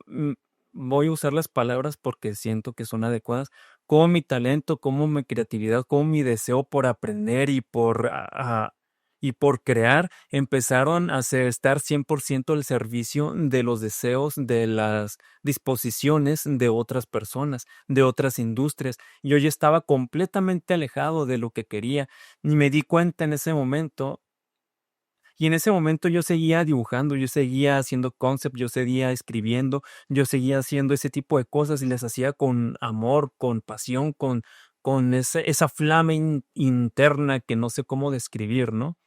voy a usar las palabras porque siento que son adecuadas, cómo mi talento, cómo mi creatividad, cómo mi deseo por aprender y por crear empezaron a estar 100% al servicio de los deseos, de las disposiciones de otras personas, de otras industrias. Yo ya estaba completamente alejado de lo que quería y me di cuenta en ese momento. Y en ese momento yo seguía dibujando, yo seguía haciendo concept, yo seguía escribiendo, yo seguía haciendo ese tipo de cosas y las hacía con amor, con pasión, con esa flama interna que no sé cómo describir, ¿no?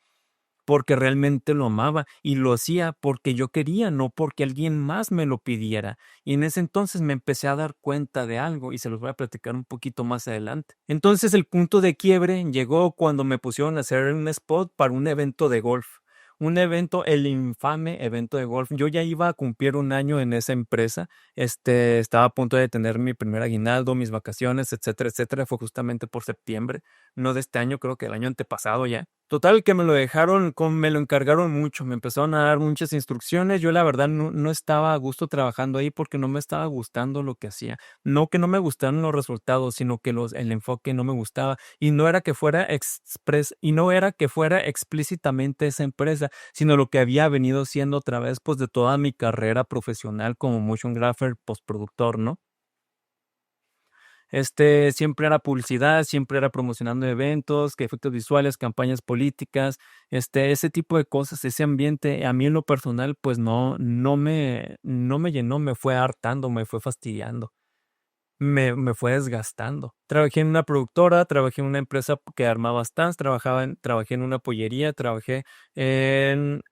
Porque realmente lo amaba y lo hacía porque yo quería, no porque alguien más me lo pidiera. Y en ese entonces me empecé a dar cuenta de algo y se los voy a platicar un poquito más adelante. Entonces el punto de quiebre llegó cuando me pusieron a hacer un spot para un evento de golf. un evento, el infame evento de golf. Yo ya iba a cumplir un año en esa empresa. Estaba a punto de tener mi primer aguinaldo, mis vacaciones, etcétera, etcétera. Fue justamente por septiembre, no de este año, creo que el año antepasado ya. Total, que me lo dejaron, me lo encargaron mucho, me empezaron a dar muchas instrucciones. Yo la verdad no estaba a gusto trabajando ahí porque no me estaba gustando lo que hacía. No que no me gustaran los resultados, sino que el enfoque no me gustaba. Y no era que fuera y no era que fuera explícitamente esa empresa, sino lo que había venido siendo a través, pues, de toda mi carrera profesional como motion grapher, postproductor, ¿no? Siempre era publicidad, siempre era promocionando eventos, que efectos visuales, campañas políticas, ese tipo de cosas, ese ambiente, a mí en lo personal, pues no me llenó, me fue hartando, me fue fastidiando, me fue desgastando. Trabajé en una productora, trabajé en una empresa que armaba stands, trabajé en una pollería, trabajé en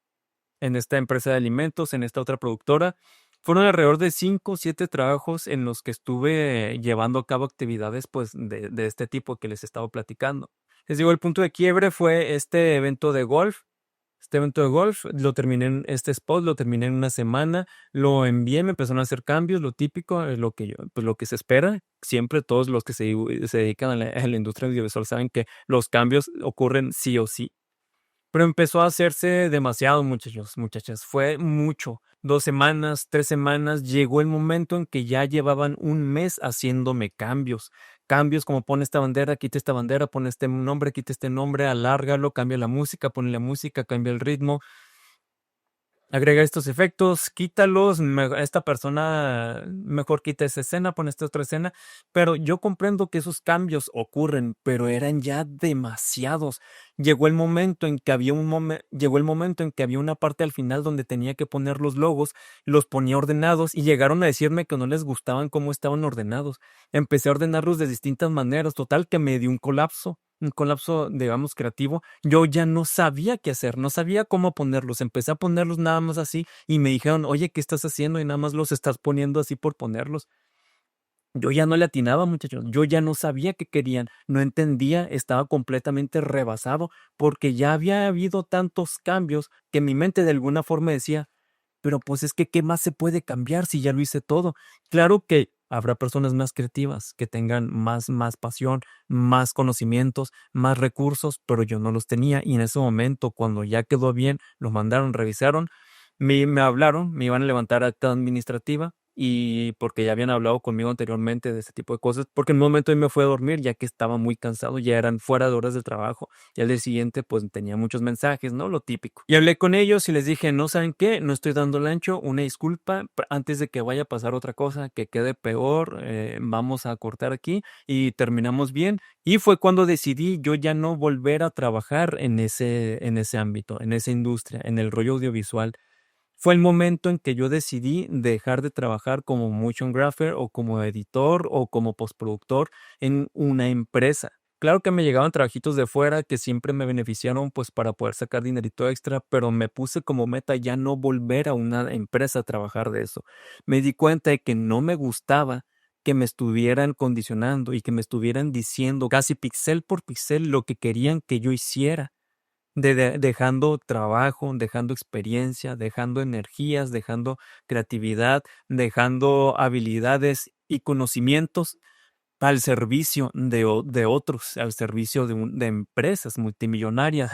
esta empresa de alimentos, en esta otra productora. Fueron alrededor de 5 o 7 trabajos en los que estuve llevando a cabo actividades, pues, de este tipo que les estaba platicando. Les digo, el punto de quiebre fue este evento de golf. Este evento de golf lo terminé en este spot, lo terminé en una semana, lo envié, me empezaron a hacer cambios, lo típico, pues, lo que se espera. Siempre todos los que se dedican a la industria audiovisual saben que los cambios ocurren sí o sí. Pero empezó a hacerse demasiado, muchachos, muchachas. Fue mucho. 2 semanas, 3 semanas. Llegó el momento en que ya llevaban un mes haciéndome cambios. Cambios como pon esta bandera, quita esta bandera, pon este nombre, quita este nombre, alárgalo, cambia la música, pon la música, cambia el ritmo. Agrega estos efectos, quítalos, esta persona mejor quita esa escena, pone esta otra escena, pero yo comprendo que esos cambios ocurren, pero eran ya demasiados. Llegó el momento en que había una parte al final donde tenía que poner los logos, los ponía ordenados y llegaron a decirme que no les gustaban cómo estaban ordenados. Empecé a ordenarlos de distintas maneras, total que me dio un colapso, digamos, creativo. Yo ya no sabía qué hacer, no sabía cómo ponerlos. Empecé a ponerlos nada más así y me dijeron, oye, ¿qué estás haciendo? Y nada más los estás poniendo así por ponerlos. Yo ya no le atinaba, muchachos. Yo ya no sabía qué querían, no entendía, estaba completamente rebasado porque ya había habido tantos cambios que mi mente de alguna forma decía, pero pues es que, ¿qué más se puede cambiar si ya lo hice todo? Claro que habrá personas más creativas, que tengan más pasión, más conocimientos, más recursos, pero yo no los tenía. Y en ese momento, cuando ya quedó bien, lo mandaron, revisaron, me hablaron, me iban a levantar acta administrativa y porque ya habían hablado conmigo anteriormente de ese tipo de cosas, porque en un momento yo me fui a dormir ya que estaba muy cansado, ya eran fuera de horas de trabajo. Y al día siguiente, pues tenía muchos mensajes, ¿no? Lo típico. Y hablé con ellos y les dije, no saben qué, no estoy dando el ancho, una disculpa, antes de que vaya a pasar otra cosa, que quede peor, vamos a cortar aquí y terminamos bien. Y fue cuando decidí yo ya no volver a trabajar en ese ámbito, en esa industria, en el rollo audiovisual. Fue el momento en que yo decidí dejar de trabajar como motion grapher o como editor o como postproductor en una empresa. Claro que me llegaban trabajitos de fuera que siempre me beneficiaron pues para poder sacar dinerito extra, pero me puse como meta ya no volver a una empresa a trabajar de eso. Me di cuenta de que no me gustaba que me estuvieran condicionando y que me estuvieran diciendo casi pixel por pixel lo que querían que yo hiciera dejando trabajo, dejando experiencia, dejando energías, dejando creatividad, dejando habilidades y conocimientos al servicio de otros, al servicio de empresas multimillonarias,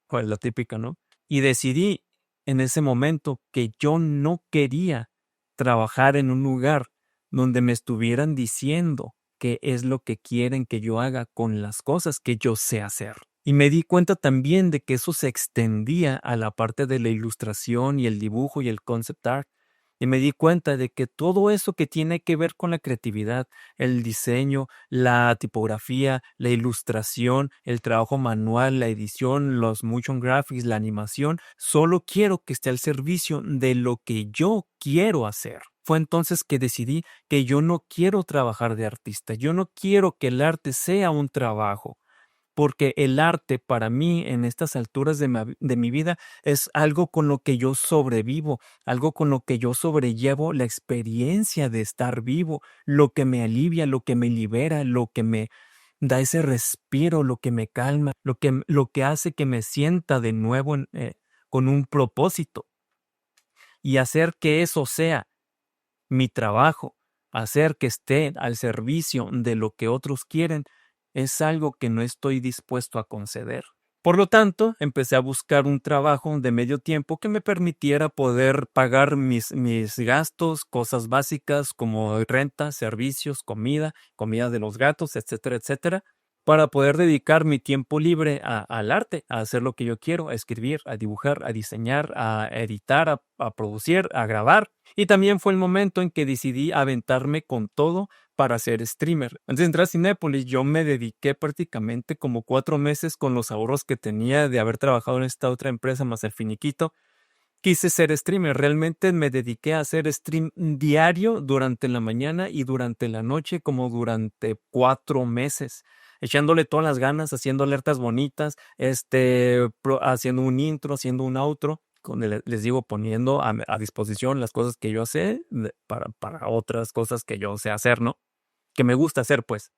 pues la típica, ¿no? Y decidí en ese momento que yo no quería trabajar en un lugar donde me estuvieran diciendo qué es lo que quieren que yo haga con las cosas que yo sé hacer. Y me di cuenta también de que eso se extendía a la parte de la ilustración y el dibujo y el concept art. Y me di cuenta de que todo eso que tiene que ver con la creatividad, el diseño, la tipografía, la ilustración, el trabajo manual, la edición, los motion graphics, la animación, solo quiero que esté al servicio de lo que yo quiero hacer. Fue entonces que decidí que yo no quiero trabajar de artista, yo no quiero que el arte sea un trabajo porque el arte para mí en estas alturas de mi vida es algo con lo que yo sobrevivo, algo con lo que yo sobrellevo la experiencia de estar vivo, lo que me alivia, lo que me libera, lo que me da ese respiro, lo que me calma, lo que hace que me sienta de nuevo con un propósito y hacer que eso sea mi trabajo, hacer que esté al servicio de lo que otros quieren, es algo que no estoy dispuesto a conceder. Por lo tanto, empecé a buscar un trabajo de medio tiempo que me permitiera poder pagar mis gastos, cosas básicas como renta, servicios, comida de los gatos, etcétera, etcétera, para poder dedicar mi tiempo libre al arte, a hacer lo que yo quiero, a escribir, a dibujar, a diseñar, a editar, a producir, a grabar. Y también fue el momento en que decidí aventarme con todo para ser streamer. Antes de entrar a Cinépolis, yo me dediqué prácticamente como 4 meses con los ahorros que tenía de haber trabajado en esta otra empresa más el finiquito. Quise ser streamer, realmente me dediqué a hacer stream diario durante la mañana y durante la noche, como durante 4 meses, echándole todas las ganas, haciendo alertas bonitas, haciendo un intro, haciendo un outro, les digo, poniendo a disposición las cosas que yo sé para otras cosas que yo sé hacer, ¿no? Que me gusta hacer, pues.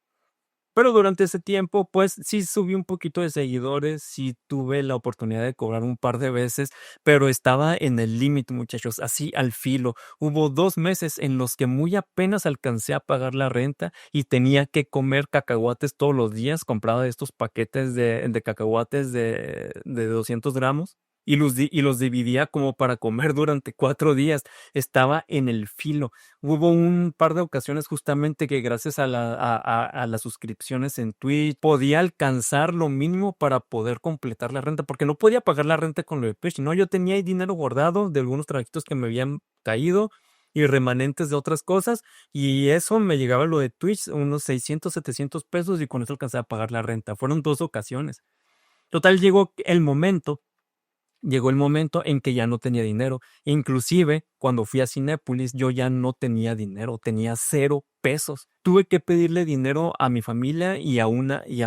Pero durante ese tiempo, pues, sí subí un poquito de seguidores, sí tuve la oportunidad de cobrar un par de veces, pero estaba en el límite, muchachos, así al filo. Hubo 2 meses en los que muy apenas alcancé a pagar la renta y tenía que comer cacahuates todos los días. Compraba estos paquetes de cacahuates de 200 gramos y los dividía como para comer durante 4 días. Estaba en el filo. Hubo un par de ocasiones justamente que gracias a las suscripciones en Twitch podía alcanzar lo mínimo para poder completar la renta, porque no podía pagar la renta con lo de Twitch, ¿no? Yo tenía ahí dinero guardado de algunos trabajitos que me habían caído y remanentes de otras cosas, y eso me llegaba lo de Twitch, unos 600, 700 pesos, y con eso alcanzaba a pagar la renta. Fueron 2 ocasiones. Total, llegó el momento en que ya no tenía dinero. Inclusive, cuando fui a Cinépolis, yo ya no tenía dinero, tenía 0 pesos. Tuve que pedirle dinero a mi familia y a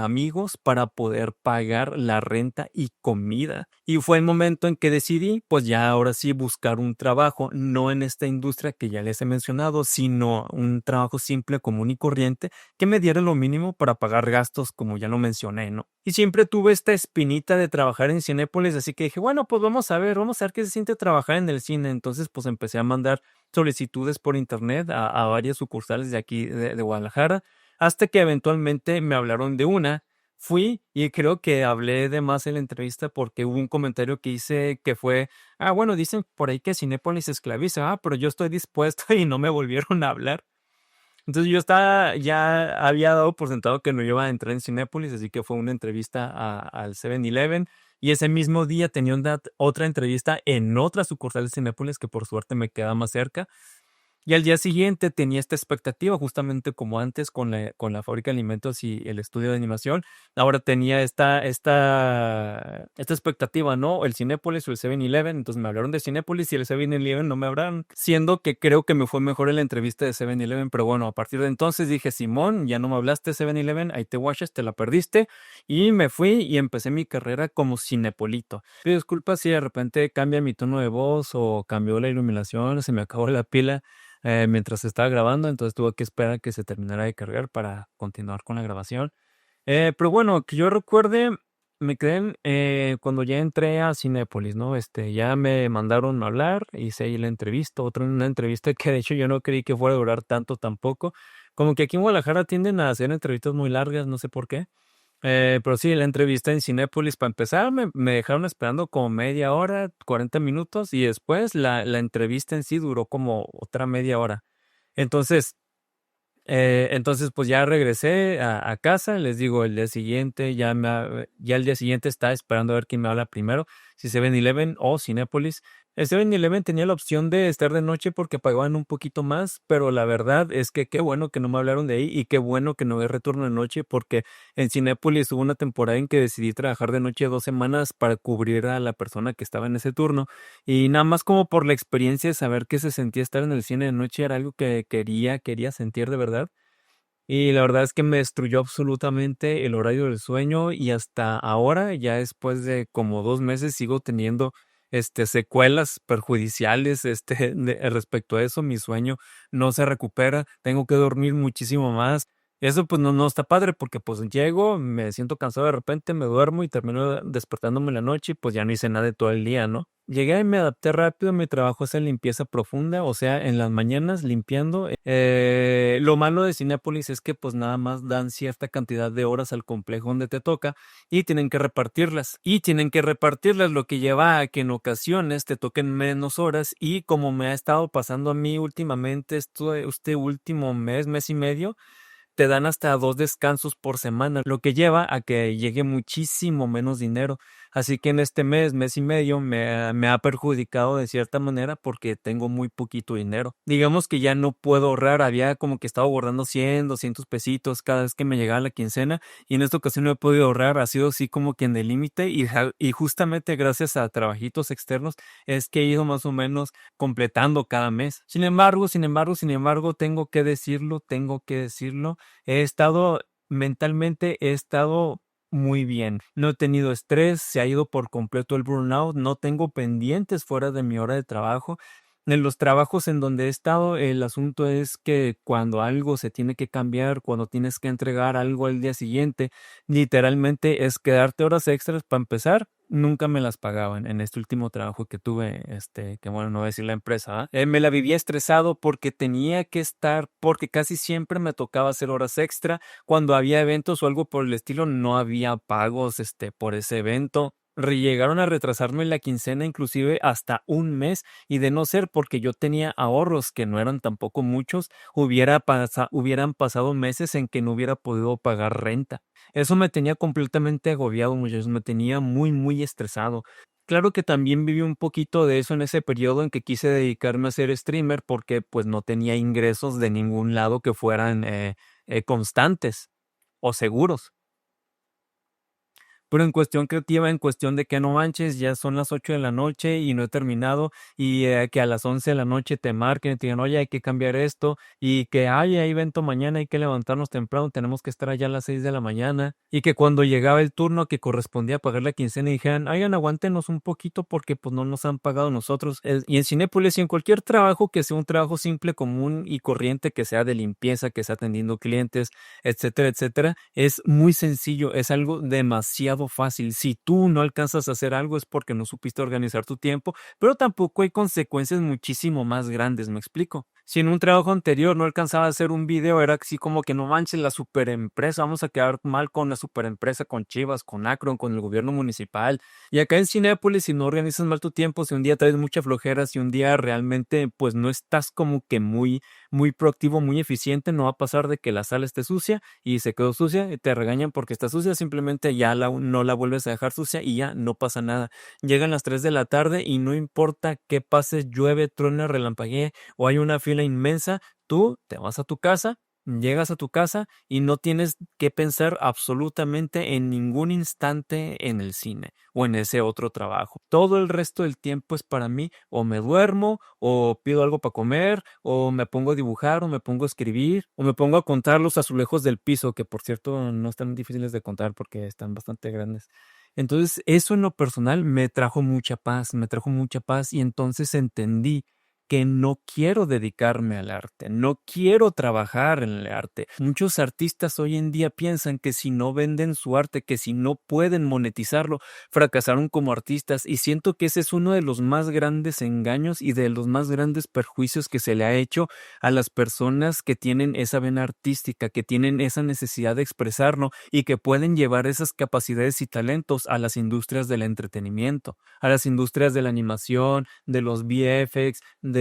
amigos para poder pagar la renta y comida. Y fue el momento en que decidí, pues ya ahora sí buscar un trabajo, no en esta industria que ya les he mencionado, sino un trabajo simple, común y corriente, que me diera lo mínimo para pagar gastos, como ya lo mencioné, ¿no? Y siempre tuve esta espinita de trabajar en Cinépolis, así que dije, bueno, pues vamos a ver qué se siente trabajar en el cine. Entonces, pues empecé a mandar solicitudes por internet a varias sucursales de aquí de Guadalajara, hasta que eventualmente me hablaron de una. Fui y creo que hablé de más en la entrevista porque hubo un comentario que hice que fue, bueno, dicen por ahí que Cinépolis esclaviza, pero yo estoy dispuesto y no me volvieron a hablar. Entonces ya había dado por sentado que no iba a entrar en Cinépolis, así que fue una entrevista al 7-Eleven, y ese mismo día tenía otra entrevista en otra sucursal de Cinépolis que por suerte me queda más cerca. Y al día siguiente tenía esta expectativa, justamente como antes con la fábrica de alimentos y el estudio de animación. Ahora tenía esta expectativa, ¿no? El Cinépolis o el 7-Eleven. Entonces me hablaron de Cinépolis y el 7-Eleven no me hablaron, siendo que creo que me fue mejor en la entrevista de 7-Eleven. Pero bueno, a partir de entonces dije, Simón, ya no me hablaste de 7-Eleven, ahí te guachas, te la perdiste. Y me fui y empecé mi carrera como cinepolito. Pido disculpas si de repente cambia mi tono de voz o cambió la iluminación, se me acabó la pila mientras estaba grabando, entonces tuve que esperar a que se terminara de cargar para continuar con la grabación. Pero bueno, que yo recuerde, me quedé cuando ya entré a Cinépolis, ¿no? Ya me mandaron a hablar, hice ahí la entrevista, una entrevista que de hecho yo no creí que fuera a durar tanto tampoco. Como que aquí en Guadalajara tienden a hacer entrevistas muy largas, no sé por qué. Pero sí, la entrevista en Cinépolis, para empezar, me dejaron esperando como media hora, 40 minutos, y después la entrevista en sí duró como otra media hora. Entonces, pues ya regresé a casa, les digo, el día siguiente, ya el día siguiente estaba esperando a ver quién me habla primero, si 7-Eleven o Cinépolis. El 7-Eleven tenía la opción de estar de noche porque pagaban un poquito más, pero la verdad es que qué bueno que no me hablaron de ahí y qué bueno que no hay retorno de noche, porque en Cinépolis hubo una temporada en que decidí trabajar de noche 2 semanas para cubrir a la persona que estaba en ese turno, y nada más como por la experiencia de saber qué se sentía estar en el cine de noche era algo que quería sentir de verdad. Y la verdad es que me destruyó absolutamente el horario del sueño, y hasta ahora, ya después de como 2 meses, sigo teniendo secuelas perjudiciales respecto a eso. Mi sueño no se recupera, tengo que dormir muchísimo más. Eso, pues, no está padre porque, pues, llego, me siento cansado de repente, me duermo y termino despertándome en la noche y, pues, ya no hice nada de todo el día, ¿no? Llegué y me adapté rápido, mi trabajo es en limpieza profunda, o sea, en las mañanas limpiando. Lo malo de Cinépolis es que, pues, nada más dan cierta cantidad de horas al complejo donde te toca y tienen que repartirlas, lo que lleva a que en ocasiones te toquen menos horas y como me ha estado pasando a mí últimamente, este último mes y medio, te dan hasta 2 descansos por semana, lo que lleva a que llegue muchísimo menos dinero. Así que en este mes y medio, me ha perjudicado de cierta manera porque tengo muy poquito dinero. Digamos que ya no puedo ahorrar, había como que estado guardando 100, 200 pesitos cada vez que me llegaba la quincena, y en esta ocasión no he podido ahorrar, ha sido así como que en el límite, y justamente gracias a trabajitos externos es que he ido más o menos completando cada mes. Sin embargo, tengo que decirlo, mentalmente he estado muy bien. No he tenido estrés, se ha ido por completo el burnout, no tengo pendientes fuera de mi hora de trabajo. En los trabajos en donde he estado, el asunto es que cuando algo se tiene que cambiar, cuando tienes que entregar algo al día siguiente, literalmente es quedarte horas extras para empezar. Nunca me las pagaban en este último trabajo que tuve, que bueno, no voy a decir la empresa, ¿ah? Me la vivía estresado porque tenía que estar, porque casi siempre me tocaba hacer horas extra. Cuando había eventos o algo por el estilo, no había pagos, por ese evento. Llegaron a retrasarme la quincena inclusive hasta un mes, y de no ser porque yo tenía ahorros que no eran tampoco muchos, hubieran pasado meses en que no hubiera podido pagar renta. Eso me tenía completamente agobiado, muchachos, me tenía muy, muy estresado. Claro que también viví un poquito de eso en ese periodo en que quise dedicarme a ser streamer porque pues no tenía ingresos de ningún lado que fueran constantes o seguros. Pero en cuestión creativa, en cuestión de que no manches, ya son las 8 de la noche y no he terminado, y que a las 11 de la noche te marquen y te digan, oye, hay que cambiar esto, y que ay, hay evento mañana, hay que levantarnos temprano, tenemos que estar allá a las 6 de la mañana, y que cuando llegaba el turno que correspondía pagar la quincena, dijeran, oigan, aguántenos un poquito porque pues no nos han pagado nosotros. Y en Cinépolis y en cualquier trabajo que sea un trabajo simple, común y corriente, que sea de limpieza, que sea atendiendo clientes, etcétera, etcétera, es muy sencillo, es algo demasiado fácil. Si tú no alcanzas a hacer algo es porque no supiste organizar tu tiempo, pero tampoco hay consecuencias muchísimo más grandes, ¿me explico? Si en un trabajo anterior no alcanzaba a hacer un video, era así como que no manches la superempresa, vamos a quedar mal con la superempresa, con Chivas, con Akron, con el gobierno municipal. Y acá en Cinépolis, si no organizas mal tu tiempo, si un día traes mucha flojera, si un día realmente pues no estás como que muy proactivo, muy eficiente, no va a pasar de que la sala esté sucia y se quedó sucia y te regañan porque está sucia, simplemente ya no la vuelves a dejar sucia y ya no pasa nada. Llegan las 3 de la tarde y no importa qué pase, llueve, truena, relampaguee o hay una fila inmensa, tú te vas a tu casa. Llegas a tu casa y no tienes que pensar absolutamente en ningún instante en el cine o en ese otro trabajo. Todo el resto del tiempo es para mí, o me duermo, o pido algo para comer, o me pongo a dibujar, o me pongo a escribir, o me pongo a contar los azulejos del piso, que por cierto no están difíciles de contar porque están bastante grandes. Entonces, eso en lo personal me trajo mucha paz, y entonces entendí que no quiero dedicarme al arte, no quiero trabajar en el arte. Muchos artistas hoy en día piensan que si no venden su arte, que si no pueden monetizarlo, fracasaron como artistas, y siento que ese es uno de los más grandes engaños y de los más grandes perjuicios que se le ha hecho a las personas que tienen esa vena artística, que tienen esa necesidad de expresarlo y que pueden llevar esas capacidades y talentos a las industrias del entretenimiento, a las industrias de la animación, de los VFX, de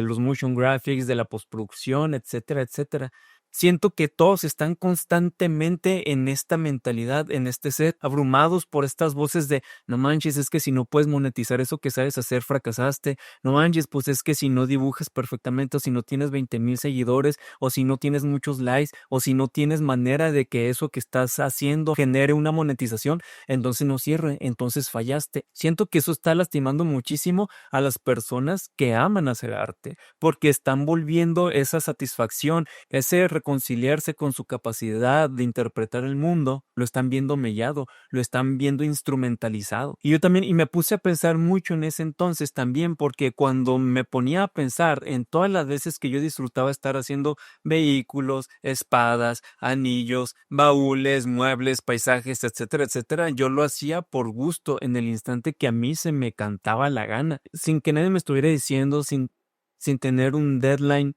los motion graphics, de la postproducción, etcétera, etcétera. Siento que todos están constantemente en esta mentalidad, en este set, abrumados por estas voces de, no manches, es que si no puedes monetizar eso que sabes hacer, fracasaste. No manches, pues es que si no dibujas perfectamente, o si no tienes 20,000 seguidores, o si no tienes muchos likes, o si no tienes manera de que eso que estás haciendo genere una monetización, entonces no cierre, entonces fallaste. Siento que eso está lastimando muchísimo a las personas que aman hacer arte, porque están volviendo esa satisfacción, ese reconciliarse con su capacidad de interpretar el mundo, lo están viendo mellado, lo están viendo instrumentalizado. Y yo también, y me puse a pensar mucho en ese entonces también, porque cuando me ponía a pensar en todas las veces que yo disfrutaba estar haciendo vehículos, espadas, anillos, baúles, muebles, paisajes, etcétera, etcétera, yo lo hacía por gusto en el instante que a mí se me cantaba la gana, sin que nadie me estuviera diciendo, sin tener un deadline.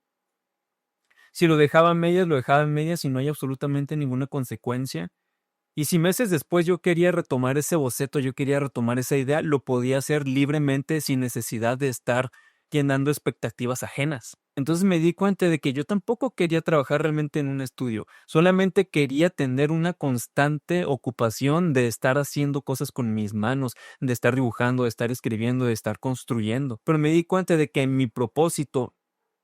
Si lo dejaba a medias, lo dejaba a medias y no hay absolutamente ninguna consecuencia. Y si meses después yo quería retomar ese boceto, yo quería retomar esa idea, lo podía hacer libremente sin necesidad de estar llenando expectativas ajenas. Entonces me di cuenta de que yo tampoco quería trabajar realmente en un estudio, solamente quería tener una constante ocupación de estar haciendo cosas con mis manos, de estar dibujando, de estar escribiendo, de estar construyendo. Pero me di cuenta de que mi propósito,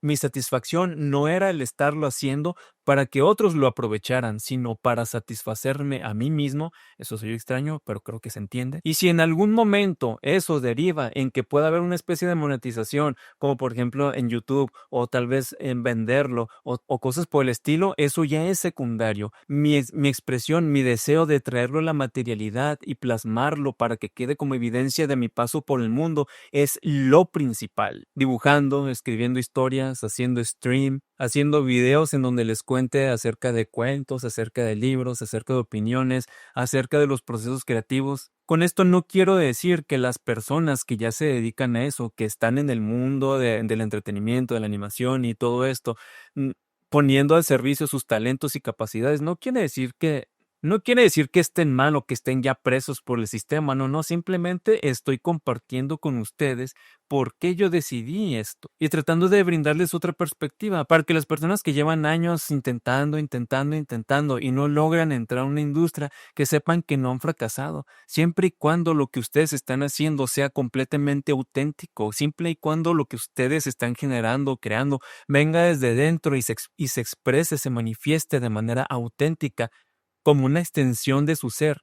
mi satisfacción no era el estarlo haciendo para que otros lo aprovecharan, sino para satisfacerme a mí mismo. Eso soy extraño, pero creo que se entiende. Y si en algún momento eso deriva en que pueda haber una especie de monetización, como por ejemplo en YouTube, o tal vez en venderlo, o cosas por el estilo, eso ya es secundario. Mi expresión, mi deseo de traerlo a la materialidad y plasmarlo para que quede como evidencia de mi paso por el mundo es lo principal. Dibujando, escribiendo historias, haciendo stream, haciendo videos en donde les cuente acerca de cuentos, acerca de libros, acerca de opiniones, acerca de los procesos creativos. Con esto no quiero decir que las personas que ya se dedican a eso, que están en el mundo del entretenimiento, de la animación y todo esto, mm, poniendo al servicio sus talentos y capacidades, no quiere decir que estén mal o que estén ya presos por el sistema, no, simplemente estoy compartiendo con ustedes por qué yo decidí esto y tratando de brindarles otra perspectiva para que las personas que llevan años intentando y no logran entrar a una industria, que sepan que no han fracasado, siempre y cuando lo que ustedes están haciendo sea completamente auténtico, siempre y cuando lo que ustedes están generando, creando, venga desde dentro y se exprese, se manifieste de manera auténtica como una extensión de su ser.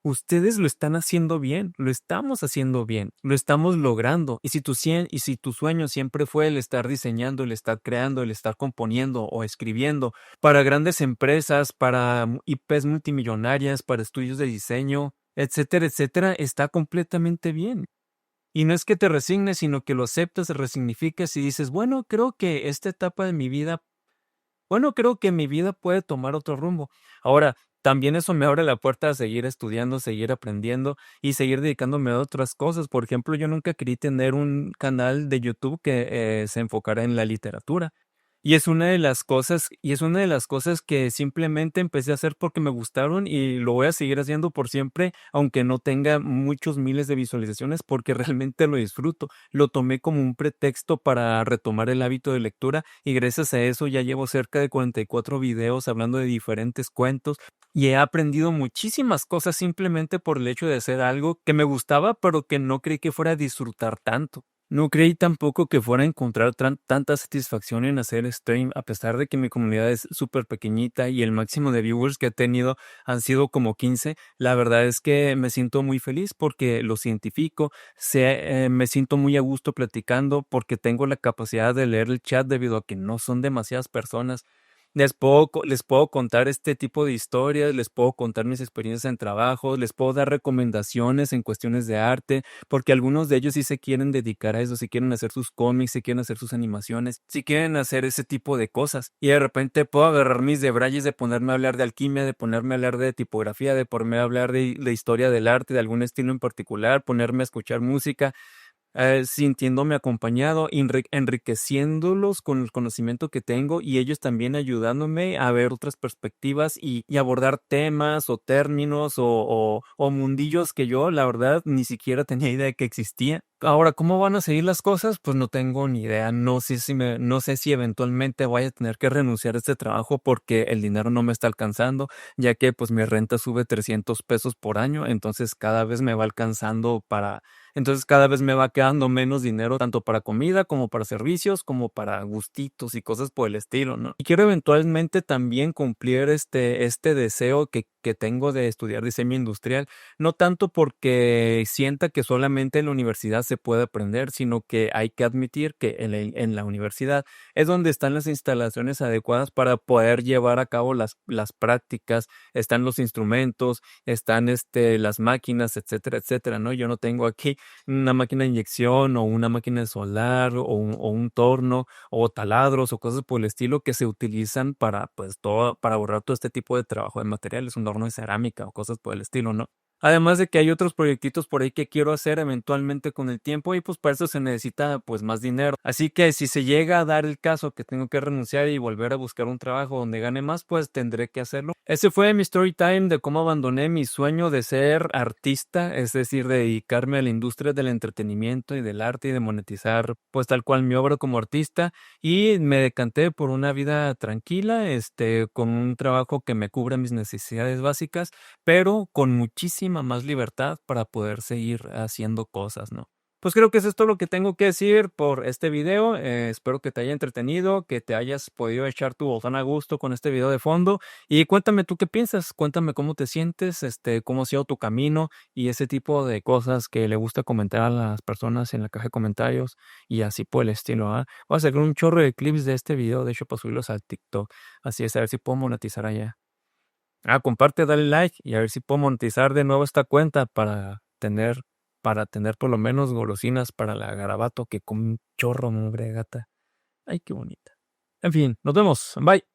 Ustedes lo están haciendo bien, lo estamos haciendo bien, lo estamos logrando. Y si tu sueño siempre fue el estar diseñando, el estar creando, el estar componiendo o escribiendo para grandes empresas, para IPs multimillonarias, para estudios de diseño, etcétera, etcétera, está completamente bien. Y no es que te resignes, sino que lo aceptas, resignificas y dices, creo que mi vida puede tomar otro rumbo. Ahora, también eso me abre la puerta a seguir estudiando, seguir aprendiendo y seguir dedicándome a otras cosas. Por ejemplo, yo nunca quería tener un canal de YouTube que se enfocara en la literatura. Y es una de las cosas que simplemente empecé a hacer porque me gustaron y lo voy a seguir haciendo por siempre, aunque no tenga muchos miles de visualizaciones, porque realmente lo disfruto. Lo tomé como un pretexto para retomar el hábito de lectura y gracias a eso ya llevo cerca de 44 videos hablando de diferentes cuentos y he aprendido muchísimas cosas simplemente por el hecho de hacer algo que me gustaba, pero que no creí que fuera a disfrutar tanto. No creí tampoco que fuera a encontrar tanta satisfacción en hacer stream, a pesar de que mi comunidad es súper pequeñita y el máximo de viewers que he tenido han sido como 15. La verdad es que me siento muy feliz porque los identifico, me siento muy a gusto platicando porque tengo la capacidad de leer el chat debido a que no son demasiadas personas. Les puedo contar este tipo de historias, les puedo contar mis experiencias en trabajos, les puedo dar recomendaciones en cuestiones de arte, porque algunos de ellos sí se quieren dedicar a eso, si quieren hacer sus cómics, si quieren hacer sus animaciones, si quieren hacer ese tipo de cosas. Y de repente puedo agarrar mis debrayes de ponerme a hablar de alquimia, de ponerme a hablar de tipografía, de ponerme a hablar de historia del arte, de algún estilo en particular, ponerme a escuchar música, sintiéndome acompañado, enriqueciéndolos con el conocimiento que tengo y ellos también ayudándome a ver otras perspectivas y abordar temas o términos o mundillos que yo, la verdad, ni siquiera tenía idea de que existía. Ahora, ¿cómo van a seguir las cosas? Pues no tengo ni idea. No sé si eventualmente voy a tener que renunciar a este trabajo porque el dinero no me está alcanzando, ya que pues mi renta sube 300 pesos por año, entonces cada vez me va alcanzando para Entonces cada vez me va quedando menos dinero tanto para comida como para servicios, como para gustitos y cosas por el estilo, ¿no? Y quiero eventualmente también cumplir este deseo que tengo de estudiar diseño industrial, no tanto porque sienta que solamente en la universidad se puede aprender, sino que hay que admitir que en la universidad es donde están las instalaciones adecuadas para poder llevar a cabo las prácticas, están los instrumentos, están las máquinas, etcétera, etcétera, ¿no? Yo no tengo aquí una máquina de inyección o una máquina de soldar o un torno o taladros o cosas por el estilo que se utilizan para, pues, para borrar todo este tipo de trabajo de materiales, un horno de cerámica o cosas por el estilo, ¿no? Además de que hay otros proyectitos por ahí que quiero hacer eventualmente con el tiempo y pues para eso se necesita pues más dinero. Así que si se llega a dar el caso que tengo que renunciar y volver a buscar un trabajo donde gane más, pues tendré que hacerlo. Ese fue mi story time de cómo abandoné mi sueño de ser artista, es decir, de dedicarme a la industria del entretenimiento y del arte y de monetizar pues tal cual mi obra como artista y me decanté por una vida tranquila, con un trabajo que me cubra mis necesidades básicas pero con muchísima más libertad para poder seguir haciendo cosas, ¿no? Pues creo que eso es todo lo que tengo que decir por este video. Espero que te haya entretenido, que te hayas podido echar tu botón a gusto con este video de fondo. Y cuéntame tú qué piensas, cuéntame cómo te sientes, cómo ha sido tu camino y ese tipo de cosas que le gusta comentar a las personas en la caja de comentarios y así por el estilo, ¿ah? Voy a hacer un chorro de clips de este video, de hecho, para subirlos al TikTok. Así es, a ver si puedo monetizar allá. Comparte, dale like y a ver si puedo monetizar de nuevo esta cuenta para tener por lo menos golosinas para la garabato que come un chorro, mugre gata. Ay, qué bonita. En fin, nos vemos. Bye.